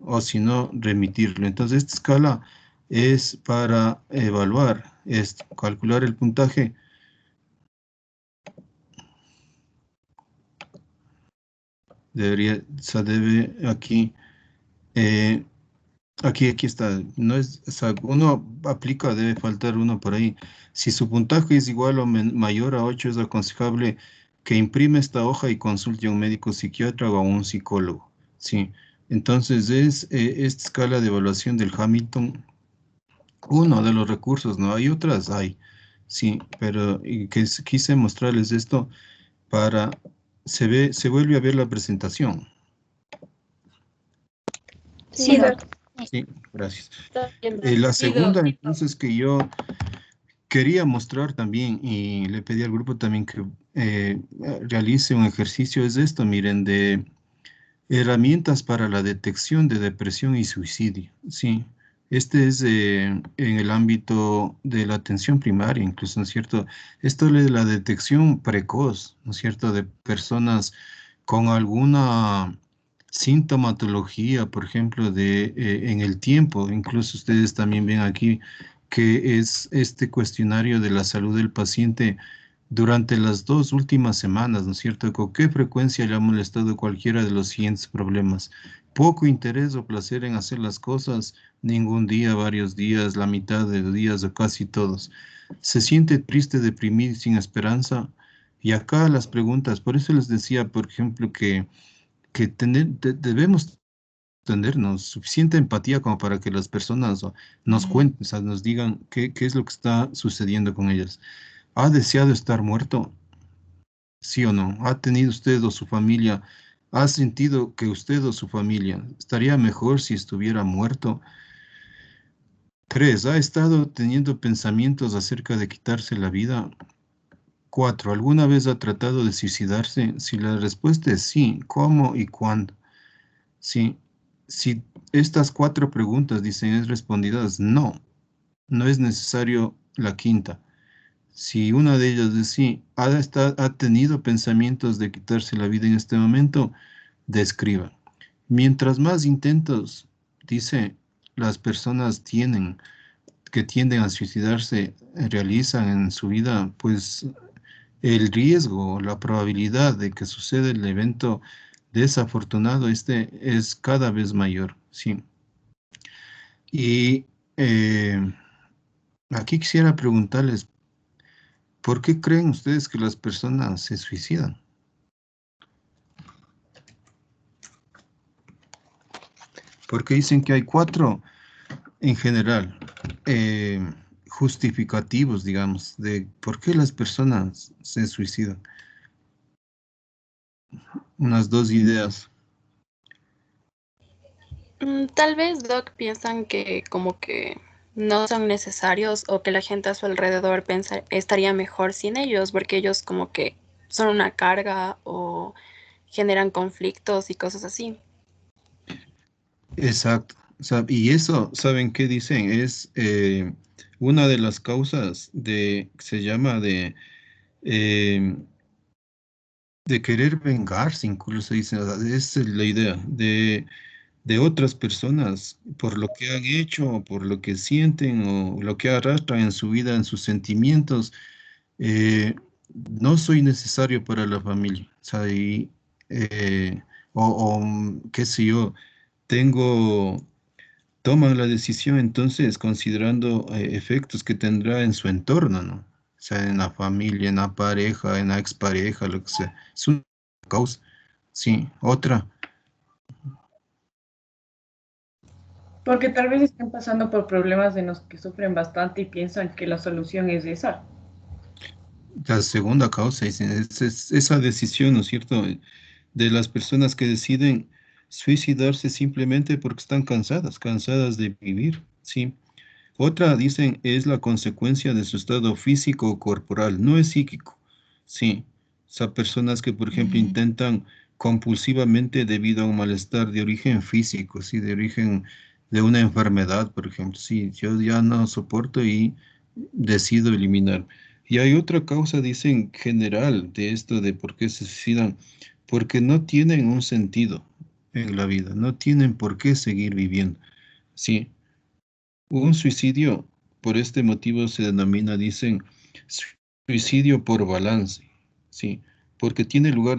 o si no, remitirlo. Entonces, esta escala es para evaluar, es calcular el puntaje. O sea, debe aquí, eh, aquí está, no es, o sea, uno aplica, debe faltar uno por ahí. Si su puntaje es igual o mayor a 8, es aconsejable que imprime esta hoja y consulte a un médico psiquiatra o a un psicólogo. Sí, entonces es esta escala de evaluación del Hamilton, uno de los recursos, ¿no? Hay otras, hay, sí, pero quise mostrarles esto para, se vuelve a ver la presentación. Sí, Sí, doctor. Sí, gracias. Está bien. La Sí, segunda, entonces, que yo quería mostrar también, y le pedí al grupo también que realice un ejercicio, es esto, miren, de herramientas para la detección de depresión y suicidio. Sí, Este es en el ámbito de la atención primaria, incluso, ¿no es cierto? Esto de la detección precoz, ¿no es cierto?, de personas con alguna sintomatología, por ejemplo, en el tiempo. Incluso ustedes también ven aquí que es este cuestionario de la salud del paciente durante las 2 últimas semanas, ¿no es cierto? ¿Con qué frecuencia le ha molestado cualquiera de los siguientes problemas? Poco interés o placer en hacer las cosas, ningún día, varios días, la mitad de los días o casi todos. Se siente triste, deprimido y sin esperanza. Y acá las preguntas, por eso les decía, por ejemplo, que debemos tenernos suficiente empatía como para que las personas nos cuenten, o sea, nos digan qué es lo que está sucediendo con ellas. ¿Ha deseado estar muerto? ¿Sí o no? ¿Ha tenido usted o su familia, ha sentido que usted o su familia estaría mejor si estuviera muerto? 3. ¿Ha estado teniendo pensamientos acerca de quitarse la vida? 4. ¿Alguna vez ha tratado de suicidarse? Si la respuesta es sí, ¿cómo y cuándo? Sí. Si estas 4 preguntas dicen es respondidas no, no es necesario la quinta. Si una de ellas es sí, ha tenido pensamientos de quitarse la vida en este momento, describa. Mientras más intentos, dice, las personas que tienden a suicidarse, realizan en su vida, pues el riesgo, la probabilidad de que suceda el evento desafortunado, este es cada vez mayor, sí. Y aquí quisiera preguntarles, ¿por qué creen ustedes que las personas se suicidan? Porque dicen que hay 4 en general justificativos, digamos, de por qué las personas se suicidan. Unas 2 ideas. Tal vez, Doc, piensan que como que no son necesarios o que la gente a su alrededor estaría mejor sin ellos, porque ellos como que son una carga o generan conflictos y cosas así. Exacto. Y eso, ¿saben qué dicen? Es una de las causas se llama eh, de querer vengarse, incluso dicen, o sea, es la idea de otras personas por lo que han hecho, o por lo que sienten o lo que arrastran en su vida, en sus sentimientos. eh, no soy necesario para la familia, o sea, eh, qué sé yo, tengo toman la decisión entonces considerando efectos que tendrá en su entorno, ¿no? O sea, en la familia, en la pareja, en la expareja, lo que sea. Es una causa. Sí, otra. Porque tal vez estén pasando por problemas en los que sufren bastante y piensan que la solución es esa. La segunda causa es esa decisión, ¿no es cierto?, de las personas que deciden suicidarse simplemente porque están cansadas de vivir, ¿sí? Otra, dicen, es la consecuencia de su estado físico o corporal, no es psíquico. Sí, o sea, personas que, por ejemplo, intentan compulsivamente debido a un malestar de origen físico, sí, de origen de una enfermedad, por ejemplo. Sí, yo ya no soporto y decido eliminar. Y hay otra causa, dicen, general de esto de por qué se suicidan, porque no tienen un sentido en la vida, no tienen por qué seguir viviendo. Sí, un suicidio, por este motivo se denomina, dicen, suicidio por balance, ¿sí? Porque tiene lugar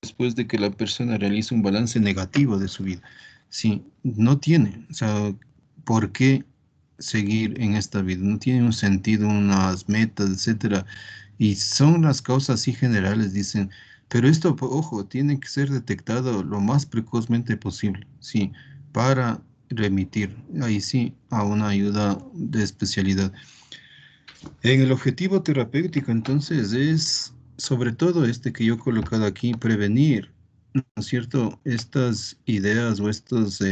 después de que la persona realiza un balance negativo de su vida, ¿sí? No tiene, o sea, ¿por qué seguir en esta vida? No tiene un sentido, unas metas, etcétera. Y son las causas así generales, dicen, pero esto, ojo, tiene que ser detectado lo más precozmente posible, ¿sí? Para remitir, ahí sí, a una ayuda de especialidad. En el objetivo terapéutico, entonces, es sobre todo este que yo he colocado aquí, prevenir, ¿no es cierto?, estas ideas o estos,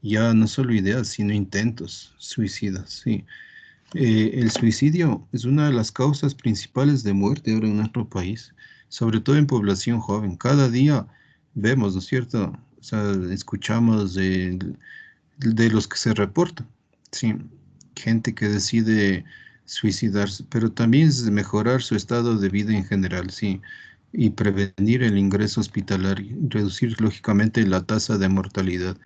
ya no solo ideas, sino intentos suicidas, sí. El suicidio es una de las causas principales de muerte ahora en nuestro país, sobre todo en población joven. Cada día vemos, ¿no es cierto? O sea, escuchamos de los que se reportan, sí, gente que decide suicidarse, pero también es de mejorar su estado de vida en general, sí, y prevenir el ingreso hospitalario, reducir lógicamente la tasa de mortalidad.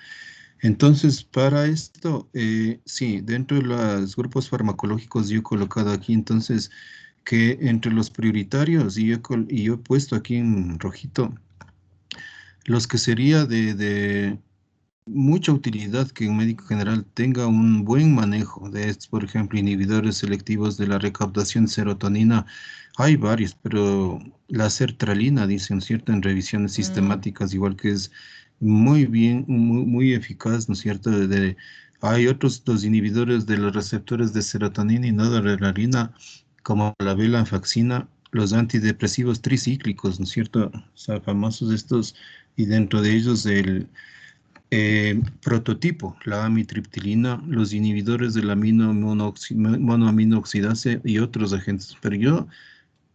Entonces, para esto, sí, dentro de los grupos farmacológicos yo he colocado aquí, entonces, que entre los prioritarios, y yo he puesto aquí en rojito, los que sería de mucha utilidad que un médico general tenga un buen manejo de estos, por ejemplo, inhibidores selectivos de la recaptación de serotonina. Hay varios, pero la sertralina, dicen, ¿cierto? En revisiones sistemáticas, igual que es muy bien, muy eficaz, ¿no es cierto? Hay otros, los inhibidores de los receptores de serotonina y noradrenalina, como la venlafaxina, los antidepresivos tricíclicos, ¿no es cierto? O sea, famosos estos, y dentro de ellos el prototipo, la amitriptilina, los inhibidores de la monoaminooxidasa y otros agentes. Pero yo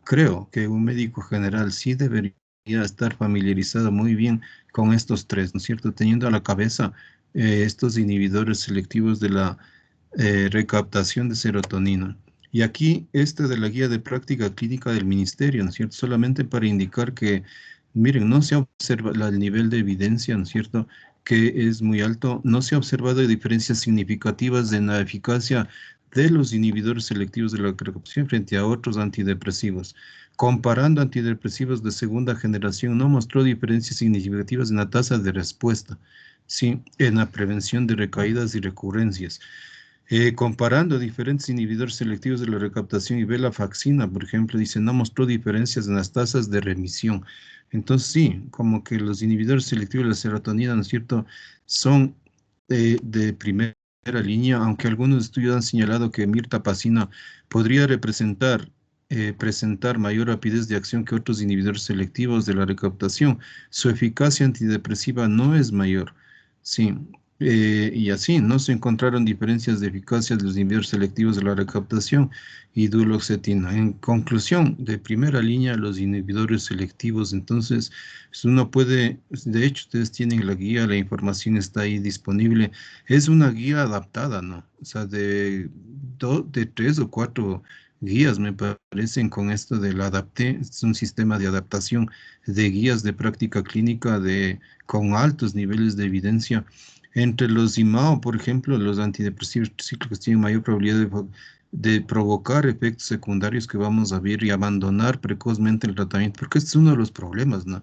creo que un médico general sí debería estar familiarizado muy bien con estos tres, ¿no es cierto? Teniendo a la cabeza estos inhibidores selectivos de la recaptación de serotonina. Y aquí, este de la guía de práctica clínica del ministerio, ¿no es cierto? Solamente para indicar que, miren, no se observa el nivel de evidencia, ¿no es cierto?, que es muy alto. No se ha observado diferencias significativas en la eficacia de los inhibidores selectivos de la recaptación frente a otros antidepresivos. Comparando antidepresivos de segunda generación, no mostró diferencias significativas en la tasa de respuesta, sí, en la prevención de recaídas y recurrencias. Comparando diferentes inhibidores selectivos de la recaptación y venlafaxina, por ejemplo, dice, no mostró diferencias en las tasas de remisión. Entonces, sí, como que los inhibidores selectivos de la serotonina, ¿no es cierto?, son de primera línea, aunque algunos estudios han señalado que mirtazapina podría presentar mayor rapidez de acción que otros inhibidores selectivos de la recaptación. Su eficacia antidepresiva no es mayor. Sí, y así no se encontraron diferencias de eficacia de los inhibidores selectivos de la recaptación y duloxetina. En conclusión, de primera línea, los inhibidores selectivos, entonces, pues, uno puede, de hecho, ustedes tienen la guía, la información está ahí disponible. Es una guía adaptada, ¿no? O sea, de 3 o 4 guías, me parecen, con esto del Adapté. Es un sistema de adaptación de guías de práctica clínica con altos niveles de evidencia. Entre los IMAO, por ejemplo, los antidepresivos cíclicos tienen mayor probabilidad de provocar efectos secundarios que vamos a ver y abandonar precozmente el tratamiento, porque este es uno de los problemas, ¿no?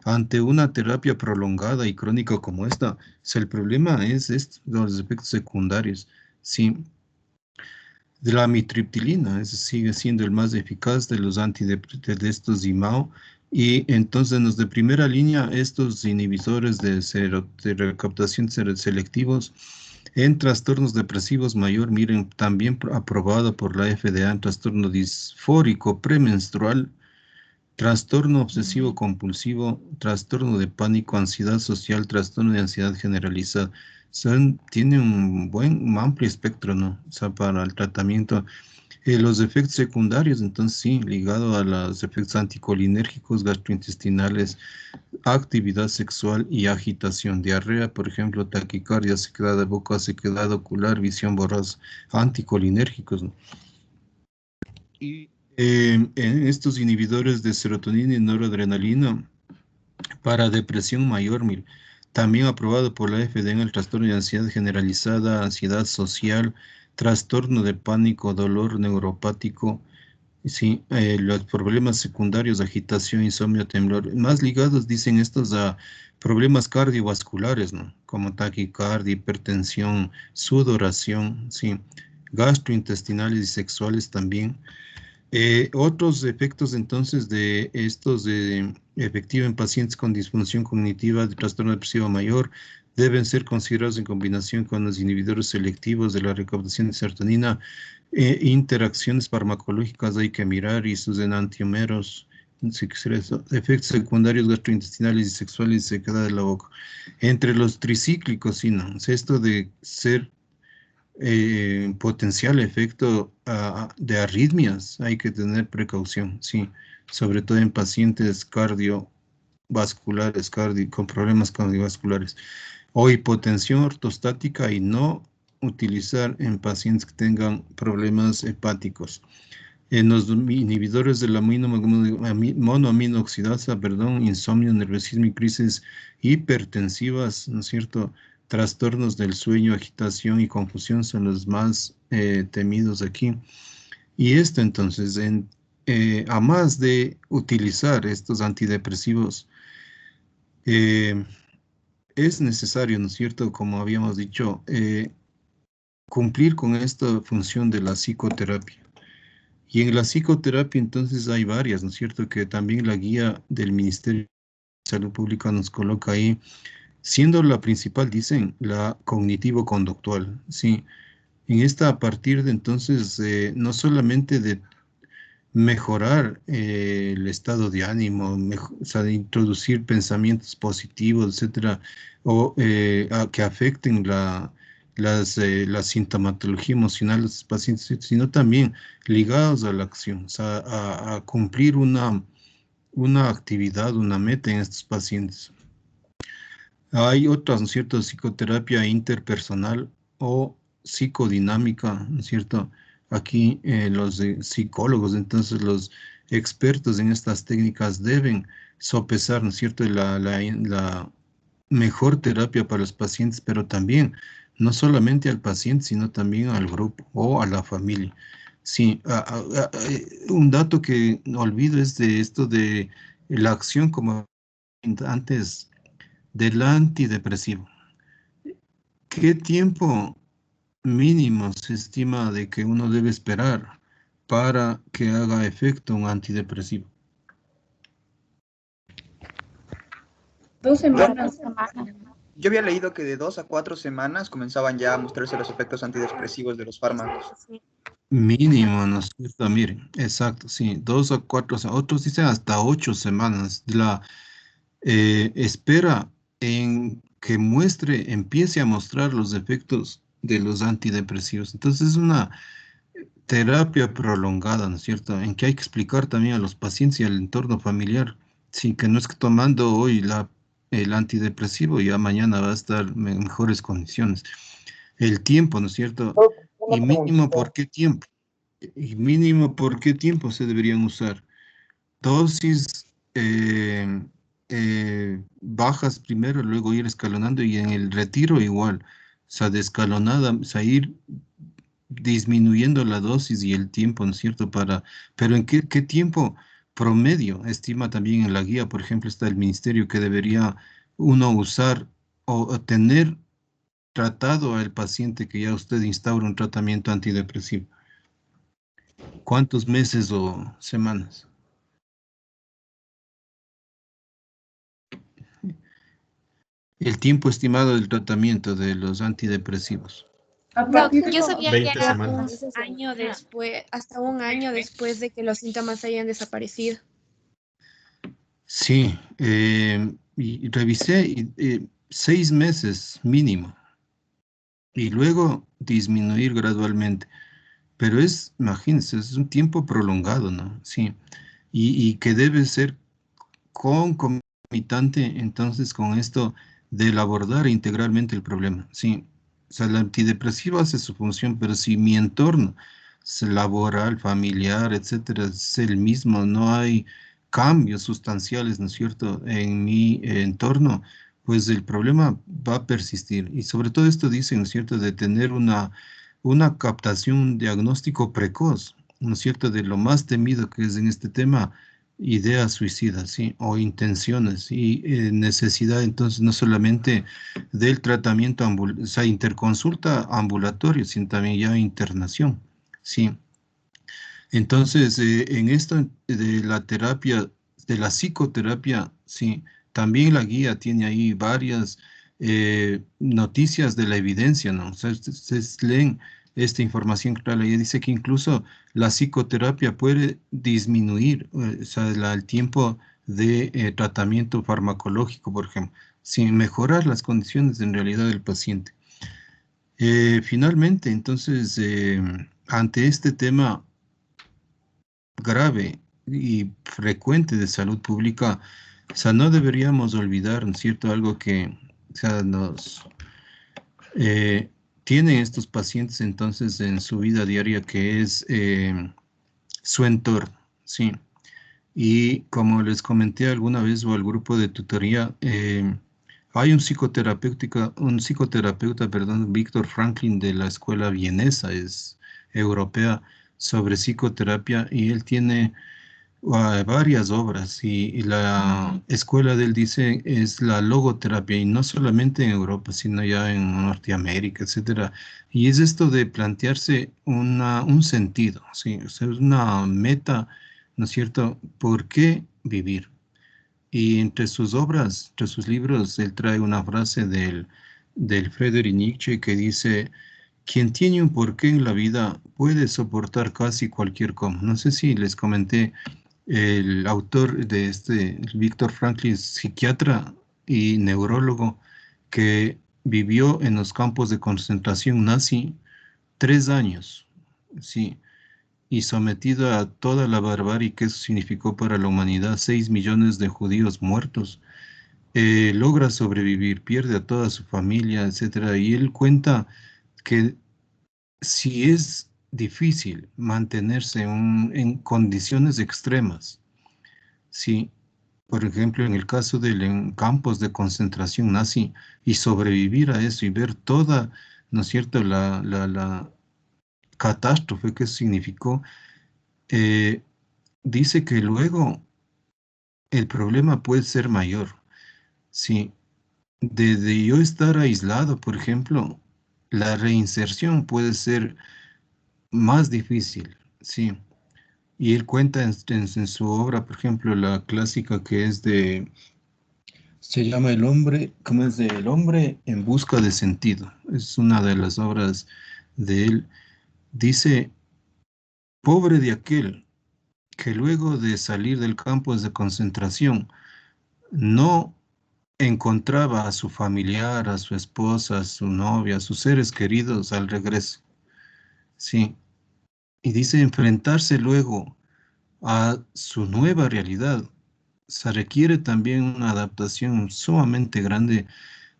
Ante una terapia prolongada y crónica como esta, el problema es los efectos secundarios. Sí, de la amitriptilina, ese sigue siendo el más eficaz de los antidepresivos de estos IMAO. Y entonces, los de primera línea, estos inhibidores de recaptación selectivos en trastornos depresivos mayor, miren, también aprobado por la FDA en trastorno disfórico premenstrual, trastorno obsesivo compulsivo, trastorno de pánico, ansiedad social, trastorno de ansiedad generalizada. Tiene un amplio espectro, ¿no? O sea, para el tratamiento. Los efectos secundarios, entonces sí, ligado a los efectos anticolinérgicos, gastrointestinales, actividad sexual y agitación, diarrea, por ejemplo, taquicardia, sequedad de boca, sequedad ocular, visión borrosa, anticolinérgicos, ¿no? Y en estos inhibidores de serotonina y noradrenalina para depresión mayor, también aprobado por la FDA en el trastorno de ansiedad generalizada, ansiedad social, trastorno de pánico, dolor neuropático, sí, los problemas secundarios, agitación, insomnio, temblor, más ligados, dicen estos, a problemas cardiovasculares, ¿no? Como taquicardia, hipertensión, sudoración, sí, gastrointestinales y sexuales también. Otros efectos entonces de estos efectivos en pacientes con disfunción cognitiva de trastorno depresivo mayor deben ser considerados en combinación con los inhibidores selectivos de la recaptación de serotonina. Interacciones farmacológicas hay que mirar y sus enantiómeros, efectos secundarios gastrointestinales y sexuales y sequedad de la boca. Entre los tricíclicos, sí, ¿no? Esto de ser potencial efecto de arritmias, hay que tener precaución, sí, sobre todo en pacientes cardiovasculares, con problemas cardiovasculares. o hipotensión ortostática y no utilizar en pacientes que tengan problemas hepáticos. En los inhibidores de la monoamino oxidasa, insomnio, nerviosismo y crisis hipertensivas, ¿no es cierto? Trastornos del sueño, agitación y confusión son los más temidos aquí. Y esto entonces, a más de utilizar estos antidepresivos, es necesario, ¿no es cierto? Como habíamos dicho, cumplir con esta función de la psicoterapia. Y en la psicoterapia entonces hay varias, ¿no es cierto? Que también la guía del Ministerio de Salud Pública nos coloca ahí, siendo la principal, dicen, la cognitivo-conductual, ¿sí? En esta, a partir de entonces, no solamente de mejorar el estado de ánimo, o sea, de introducir pensamientos positivos, etcétera, o que afecten la sintomatología emocional de los pacientes, sino también ligados a la acción, o sea, a cumplir una actividad, una meta en estos pacientes. Hay otras, ¿no es cierto?, psicoterapia interpersonal o psicodinámica, ¿no es cierto? Aquí los psicólogos, entonces los expertos en estas técnicas deben sopesar, ¿no es cierto?, la mejor terapia para los pacientes, pero también no solamente al paciente, sino también al grupo o a la familia. Sí, un dato que no olvido es de esto de la acción, como antes, del antidepresivo. ¿Qué tiempo mínimo se estima de que uno debe esperar para que haga efecto un antidepresivo? 2 semanas. Yo había leído que de 2 a 4 semanas comenzaban ya a mostrarse los efectos antidepresivos de los fármacos. Mínimo, ¿no es cierto? Miren, exacto, sí, 2 a 4, otros dicen hasta 8 semanas. La espera en que empiece a mostrar los efectos de los antidepresivos. Entonces es una terapia prolongada, ¿no es cierto? En que hay que explicar también a los pacientes y al entorno familiar, sí, que no es que tomando hoy el antidepresivo ya mañana va a estar en mejores condiciones. El tiempo, ¿no es cierto? Y mínimo por qué tiempo. Y mínimo por qué tiempo se deberían usar. Dosis bajas primero, luego ir escalonando y en el retiro igual. O sea, de escalonada, o sea, ir disminuyendo la dosis y el tiempo, ¿no es cierto? Pero ¿en qué tiempo promedio estima también en la guía? Por ejemplo, está el ministerio que debería uno usar o tener tratado al paciente que ya usted instaura un tratamiento antidepresivo. ¿Cuántos meses o semanas? El tiempo estimado del tratamiento de los antidepresivos. Yo sabía que 20 era semanas. un año después, hasta un año después de que los síntomas hayan desaparecido. Sí, y revisé 6 meses mínimo y luego disminuir gradualmente. Pero imagínense, es un tiempo prolongado, ¿no? Sí, y que debe ser concomitante entonces con esto del abordar integralmente el problema. Sí, o sea, el antidepresivo hace su función, pero si mi entorno laboral, familiar, etcétera, es el mismo, no hay cambios sustanciales, ¿no es cierto?, en mi entorno, pues el problema va a persistir. Y sobre todo esto dice, ¿no es cierto?, de tener una captación, un diagnóstico precoz, ¿no es cierto?, de lo más temido que es en este tema, ideas suicidas, ¿sí? O intenciones y necesidad entonces no solamente del tratamiento, o sea, interconsulta ambulatorio, sino también ya internación, ¿sí? Entonces, en esto de la terapia, de la psicoterapia, sí, también la guía tiene ahí varias noticias de la evidencia, ¿no? O sea, ustedes leen esta información clara y dice que incluso la psicoterapia puede disminuir, o sea, el tiempo de tratamiento farmacológico, por ejemplo, sin mejorar las condiciones en realidad del paciente. Finalmente, entonces, ante este tema grave y frecuente de salud pública, o sea, no deberíamos olvidar, ¿no es cierto?, algo que O sea, tienen estos pacientes entonces en su vida diaria que es su entorno, ¿sí? Y como les comenté alguna vez o al grupo de tutoría, hay un psicoterapeuta, perdón, Víctor Franklin de la escuela vienesa, es europea, sobre psicoterapia y él tiene varias obras y la escuela de él dice es la logoterapia y no solamente en Europa, sino ya en Norteamérica, etcétera. Y es esto de plantearse un sentido, ¿sí? O sea, es una meta, ¿no es cierto? ¿Por qué vivir? Y entre sus obras, entre sus libros, él trae una frase del Friedrich Nietzsche que dice, quien tiene un porqué en la vida puede soportar casi cualquier cómo. No sé si les comenté, el autor de Víctor Franklin, psiquiatra y neurólogo, que vivió en los campos de concentración nazi 3 años, sí, y sometido a toda la barbarie que eso significó para la humanidad, 6 millones de judíos muertos, logra sobrevivir, pierde a toda su familia, etcétera, y él cuenta que si es difícil mantenerse en condiciones extremas, sí, por ejemplo, en el caso en campos de concentración nazi, y sobrevivir a eso y ver toda, ¿no es cierto?, la catástrofe que significó, eh, dice que luego el problema puede ser mayor. Sí, desde yo estar aislado, por ejemplo, la reinserción puede ser más difícil, sí. Y él cuenta en su obra, por ejemplo, la clásica que es se llama El hombre, ¿cómo es? De El hombre en busca de sentido. Es una de las obras de él. Dice, pobre de aquel que luego de salir del campo de concentración no encontraba a su familiar, a su esposa, a su novia, a sus seres queridos al regreso. Sí. Y dice, enfrentarse luego a su nueva realidad se requiere también una adaptación sumamente grande,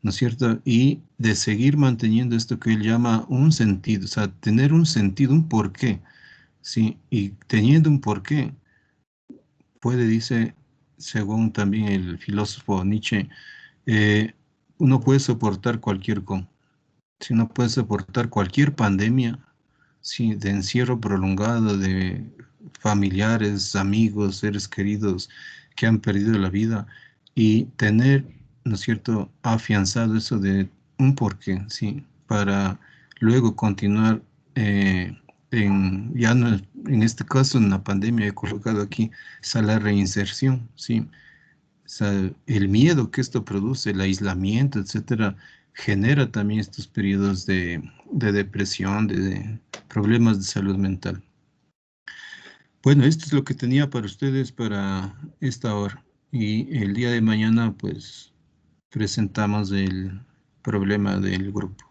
¿no es cierto? Y de seguir manteniendo esto que él llama un sentido, o sea, tener un sentido, un porqué, ¿sí? Y teniendo un porqué, puede, dice, según también el filósofo Nietzsche, eh, uno puede soportar cualquier si uno puede soportar cualquier pandemia, sí, de encierro prolongado, de familiares, amigos, seres queridos que han perdido la vida y tener, ¿no es cierto?, afianzado eso de un porqué, sí, para luego continuar ya no, en este caso en la pandemia he colocado aquí, esa la reinserción, sí, o sea, el miedo que esto produce, el aislamiento, etcétera, genera también estos periodos de depresión, de problemas de salud mental. Bueno, esto es lo que tenía para ustedes para esta hora. Y el día de mañana, pues, presentamos el problema del grupo.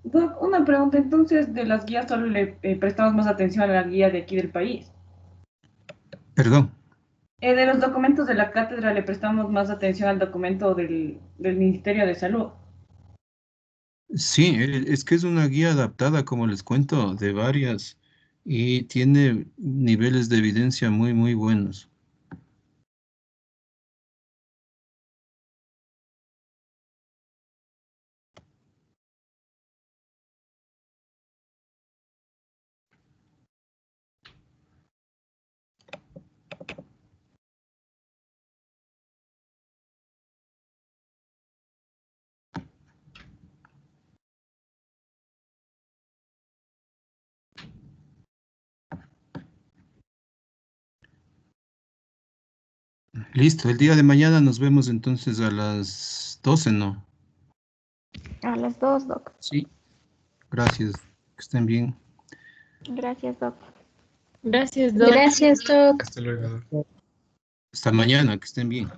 Doc, una pregunta, entonces, de las guías solo le prestamos más atención a la guía de aquí del país. Perdón. De los documentos de la cátedra le prestamos más atención al documento del Ministerio de Salud. Sí, es que es una guía adaptada, como les cuento, de varias y tiene niveles de evidencia muy, muy buenos. Listo, el día de mañana nos vemos entonces a las 12, ¿no? A las 2, Doc. Sí. Gracias, que estén bien. Gracias, Doc. Gracias, Doc. Gracias, Doc. Hasta luego. Hasta mañana, que estén bien.